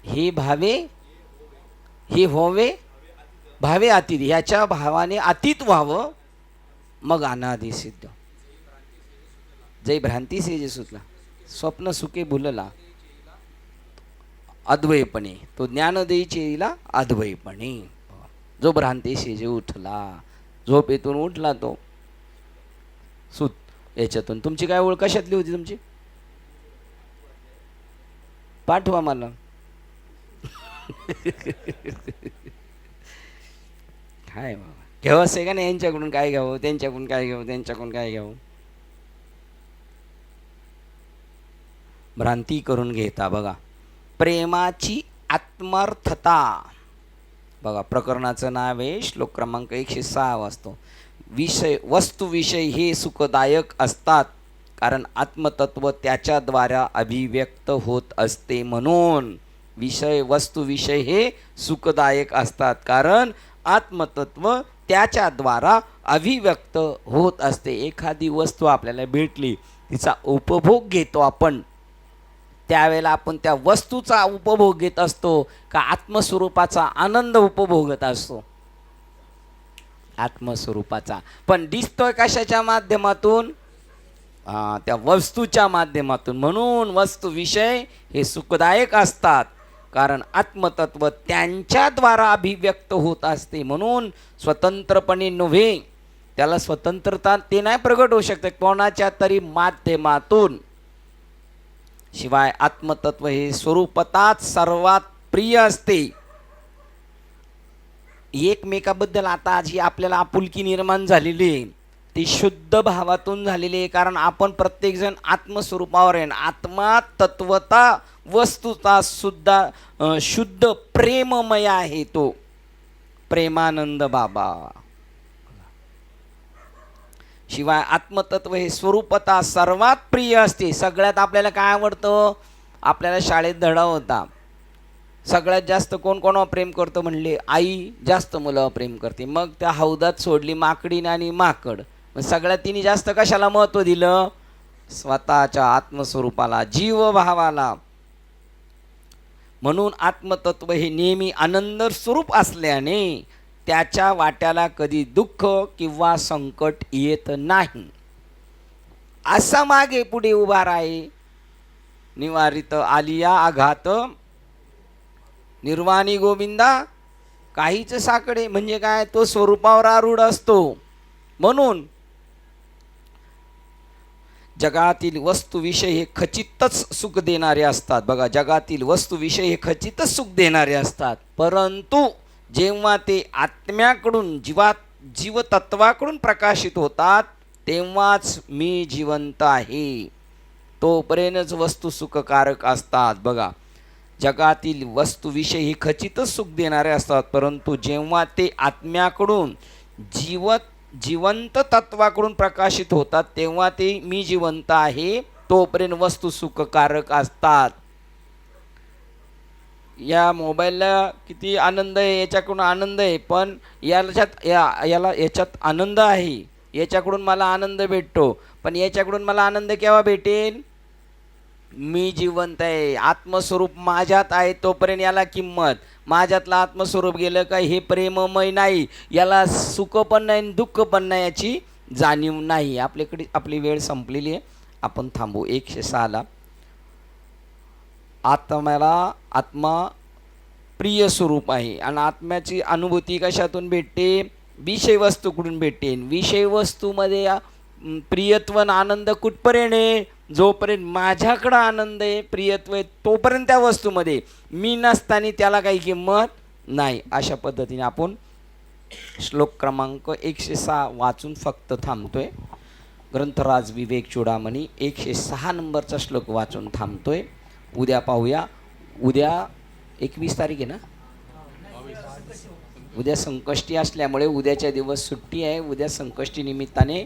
A: हे भावे हे होवे, भावे अतीत, ह्याच्या भावाने अतीत व्हावं, मग अनादि सिद्ध. जय भ्रांती से जे सुचला, स्वप्न सुखे भुलला अद्वयपणे, तो ज्ञानदेयीचे येईला अद्वयपणे. जो भ्रांतीशी जे उठला, झोपेतून उठला तो सुत. याच्यातून तुमची काय ओळख कशातली होती तुमची? पाठवा मला. काय बाबा घ्यावं असं का नाही? यांच्याकडून काय घ्यावं, त्यांच्याकडून काय घ्यावं, त्यांच्याकडून काय घ्यावं, भ्रांती करून घेता. बघा प्रेमाची आत्मार्थता. बघा प्रकरणाचं नाव आहे, श्लोक क्रमांक 106 वाचतो. वस्तुविषय हे सुखदायक असतात, कारण आत्मतत्व त्याच्याद्वारे अभिव्यक्त होत असते. म्हणून वस्तुविषय हे सुखदायक असतात, कारण आत्मतत्व त्याच्याद्वारा अभिव्यक्त होत असते. एखादी वस्तू आपल्याला भेटली, तिचा उपभोग घेतो आपण, त्यावेळेला आपण त्या वस्तूचा उपभोग घेत असतो का आत्मस्वरूपाचा आनंद उपभोगत असतो? आत्मस्वरूपाचा. पण दिसतोय कशाच्या माध्यमातून? त्या वस्तूच्या माध्यमातून. म्हणून वस्तुविषय हे सुखदायक असतात, कारण आत्मतत्व त्यांच्याद्वारा अभिव्यक्त होत असते. म्हणून स्वतंत्रपणे नव्हे, त्याला स्वतंत्रता ते नाही प्रगट होऊ शकते कोणाच्या तरी माध्यमातून. शिवाय आत्मतत्व हे स्वरूपताच सर्वात प्रिय असते. एकमेकाबद्दल आता जी आपल्याला आपुलकी निर्माण झालेली आहे ती शुद्ध भावातून झालेली आहे. कारण आपण प्रत्येकजण आत्मस्वरूपावर आहे. आत्मा तत्वता वस्तुता सुद्धा शुद्ध प्रेममय आहे. तो प्रेमानंद बाबा. शिवाय आत्मतत्व हे स्वरूपता सर्वात प्रिय असते. सगळ्यात आपल्याला काय आवडतं? आपल्याला शाळेत धडा होता, सगळ्यात जास्त कोण कोणावर प्रेम करतो म्हणले? आई जास्त मुलावर प्रेम करते. मग त्या हौदात सोडली माकडीन आणि माकड. मग सगळ्यात तिने जास्त कशाला महत्त्व दिलं? स्वतःच्या आत्मस्वरूपाला, जीवभावाला. म्हणून आत्मतत्व हे नेहमी आनंद स्वरूप असल्याने त्याच्या वाट्याला कधी दुःख किंवा संकट येत नाही. असा मागे पुढे उभा राही. निवारित आलिया आघात निर्वाणी गोविंदा काहीच साकडे. म्हणजे काय? तो स्वरूपावर आरूढ असतो. म्हणून जगातील वस्तूविषय हे खचितच सुख देणारे असतात. बघा, जगातील वस्तूविषय हे खचितच सुख देणारे असतात, परंतु जेव्हा ते आत्म्याकडून जीवतत्वाकडून प्रकाशित होतात तेव्हाच मी जिवंत आहे, तोपर्यंतच वस्तू सुखकारक असतात. बघा, जगातील वस्तूविषयी हे खचितच सुख देणारे असतात, परंतु जेव्हा ते आत्म्याकडून जिवंत तत्वाकडून प्रकाशित होतात तेव्हा ते मी जिवंत आहे तोपर्यंत वस्तू सुखकारक असतात. या मोबाईलला किती आनंद आहे, याच्याकडून आनंद आहे, पण याच्यात आनंद आहे, याच्याकडून मला आनंद भेटतो, पण याच्याकडून मला आनंद केव्हा भेटेल? मी जिवंत आहे, आत्मस्वरूप माझ्यात आहे तोपर्यंत याला किंमत. माझ्यातलं आत्मस्वरूप गेलं का हे प्रेममय नाही, याला सुख पण नाही दुःख पण नाही, याची जाणीव नाही. आपल्याकडे आपली वेळ संपलेली आहे, आपण थांबू. 106ला आत्मा प्रिय स्वरूप आहे आणि आत्म्याची अनुभूती कशातून भेटते? विषय वस्तूकडून भेटते. विषय वस्तूमध्ये प्रियत्व आनंद कुठपर्यंत आहे? जोपर्यंत माझ्याकडं आनंद आहे, प्रियत्व आहे, तोपर्यंत त्या वस्तूमध्ये मी नसताना त्याला काही किंमत नाही. अशा पद्धतीने आपण श्लोक क्रमांक 106 वाचून फक्त थांबतोय. ग्रंथराज विवेक चूडामणी 106 नंबरचा श्लोक वाचून थांबतोय. उद्या पाहूया. उद्या 21 तारीख आहे ना? उद्या संकष्टी असल्यामुळे उद्याच्या दिवस सुट्टी आहे. उद्या संकष्टी निमित्ताने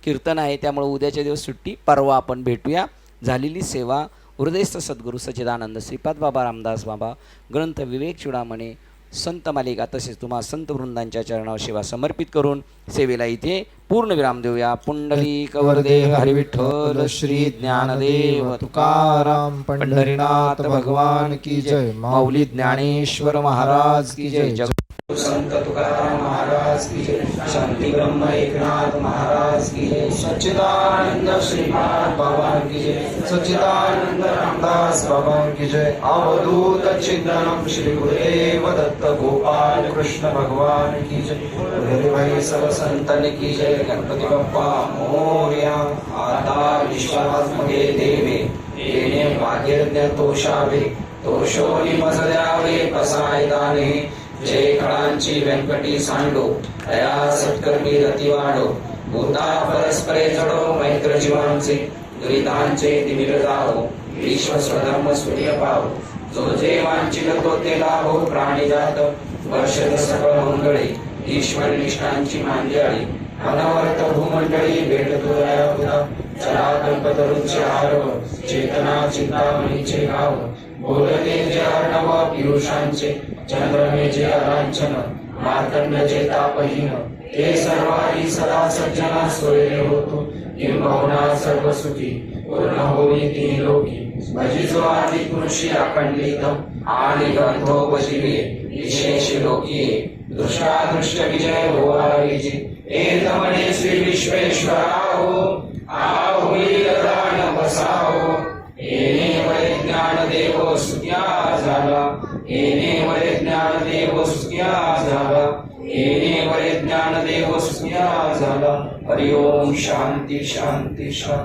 A: कीर्तन आहे, त्यामुळे उद्याच्या दिवस सुट्टी. परवा आपण भेटूया. झालेली सेवा हृदयस्थ सद्गुरू सच्चिदानंद श्रीपाद बाबा रामदास बाबा ग्रंथ विवेक चूडामणी संत मालिका तसेच तुम्हा संत वृंदांच्या चरणावर सेवा समर्पित करून सेवेला इथे पूर्ण विराम देऊया. पुंडलिक वरदे हरी विठ्ठल श्री ज्ञानदेव तुकाराम पंढरीनाथ भगवान की जय. माऊली ज्ञानेश्वर महाराज की जय. जग संत तुकाराम महाराज की जय. शांती ब्रह्म एकनाथ महाराज की जय. सच्चिदानंद श्रीपाद बाबा की जय. सच्चिदानंद रामदास बाबा की जय. अवधूत चिंतनम श्री गुरुदेव दत्त गोपाल कृष्ण भगवान की जय. हरे भाई सब संतन की जय. गणपती बाप्पा मोरया. आता विश्वात्मके देवे येणे भाग्यज्ञ तोषावे तोषोनी मज द्यावे पसाय दाने. जय कळांची व्यंकटी सांडो दया सत्कर्मी रती वाढो. भूता परस्परे जडो मैत्र जीवांचे दुरितांचे दिमिर जावो. विश्व स्वधर्म सूर्य पावो. जो जे वांचिल तो ते लाभो. प्राणी जात वर्षद सकळ मंगळे ईश्वर निष्ठांची मांदियाळी. अनवर्त भूमंडळी भेटतो दयापुरा. चला कल्पतरूंचे आरव चेतना चिंतामणीचे गाव. बोलते जे अर्णव पियुषांचे चंद्रमे जे अलांछन. मार्तंड जे तापहीन ते सर्वाही सदा सज्जना. सोयरे होतो किंबहुना सर्व सुखी पूर्ण होई ती लोकी. भजिजो आदि पुरुषी अखंडित आणि ग्रंथोपजीवे विशेष लोकीये. दृष्टादृष्ट विजय होवा विजय. एतमणे श्री विश्वेश्वराहो आहोई दान बसाहो. येणे वरे ज्ञान देव सुज्ञा झाला. येणे वरे ज्ञान देव सुज्ञा झाला. येणे वरे ज्ञान देव सुज्ञा झाला. हरि ओम शांती शांती शांती.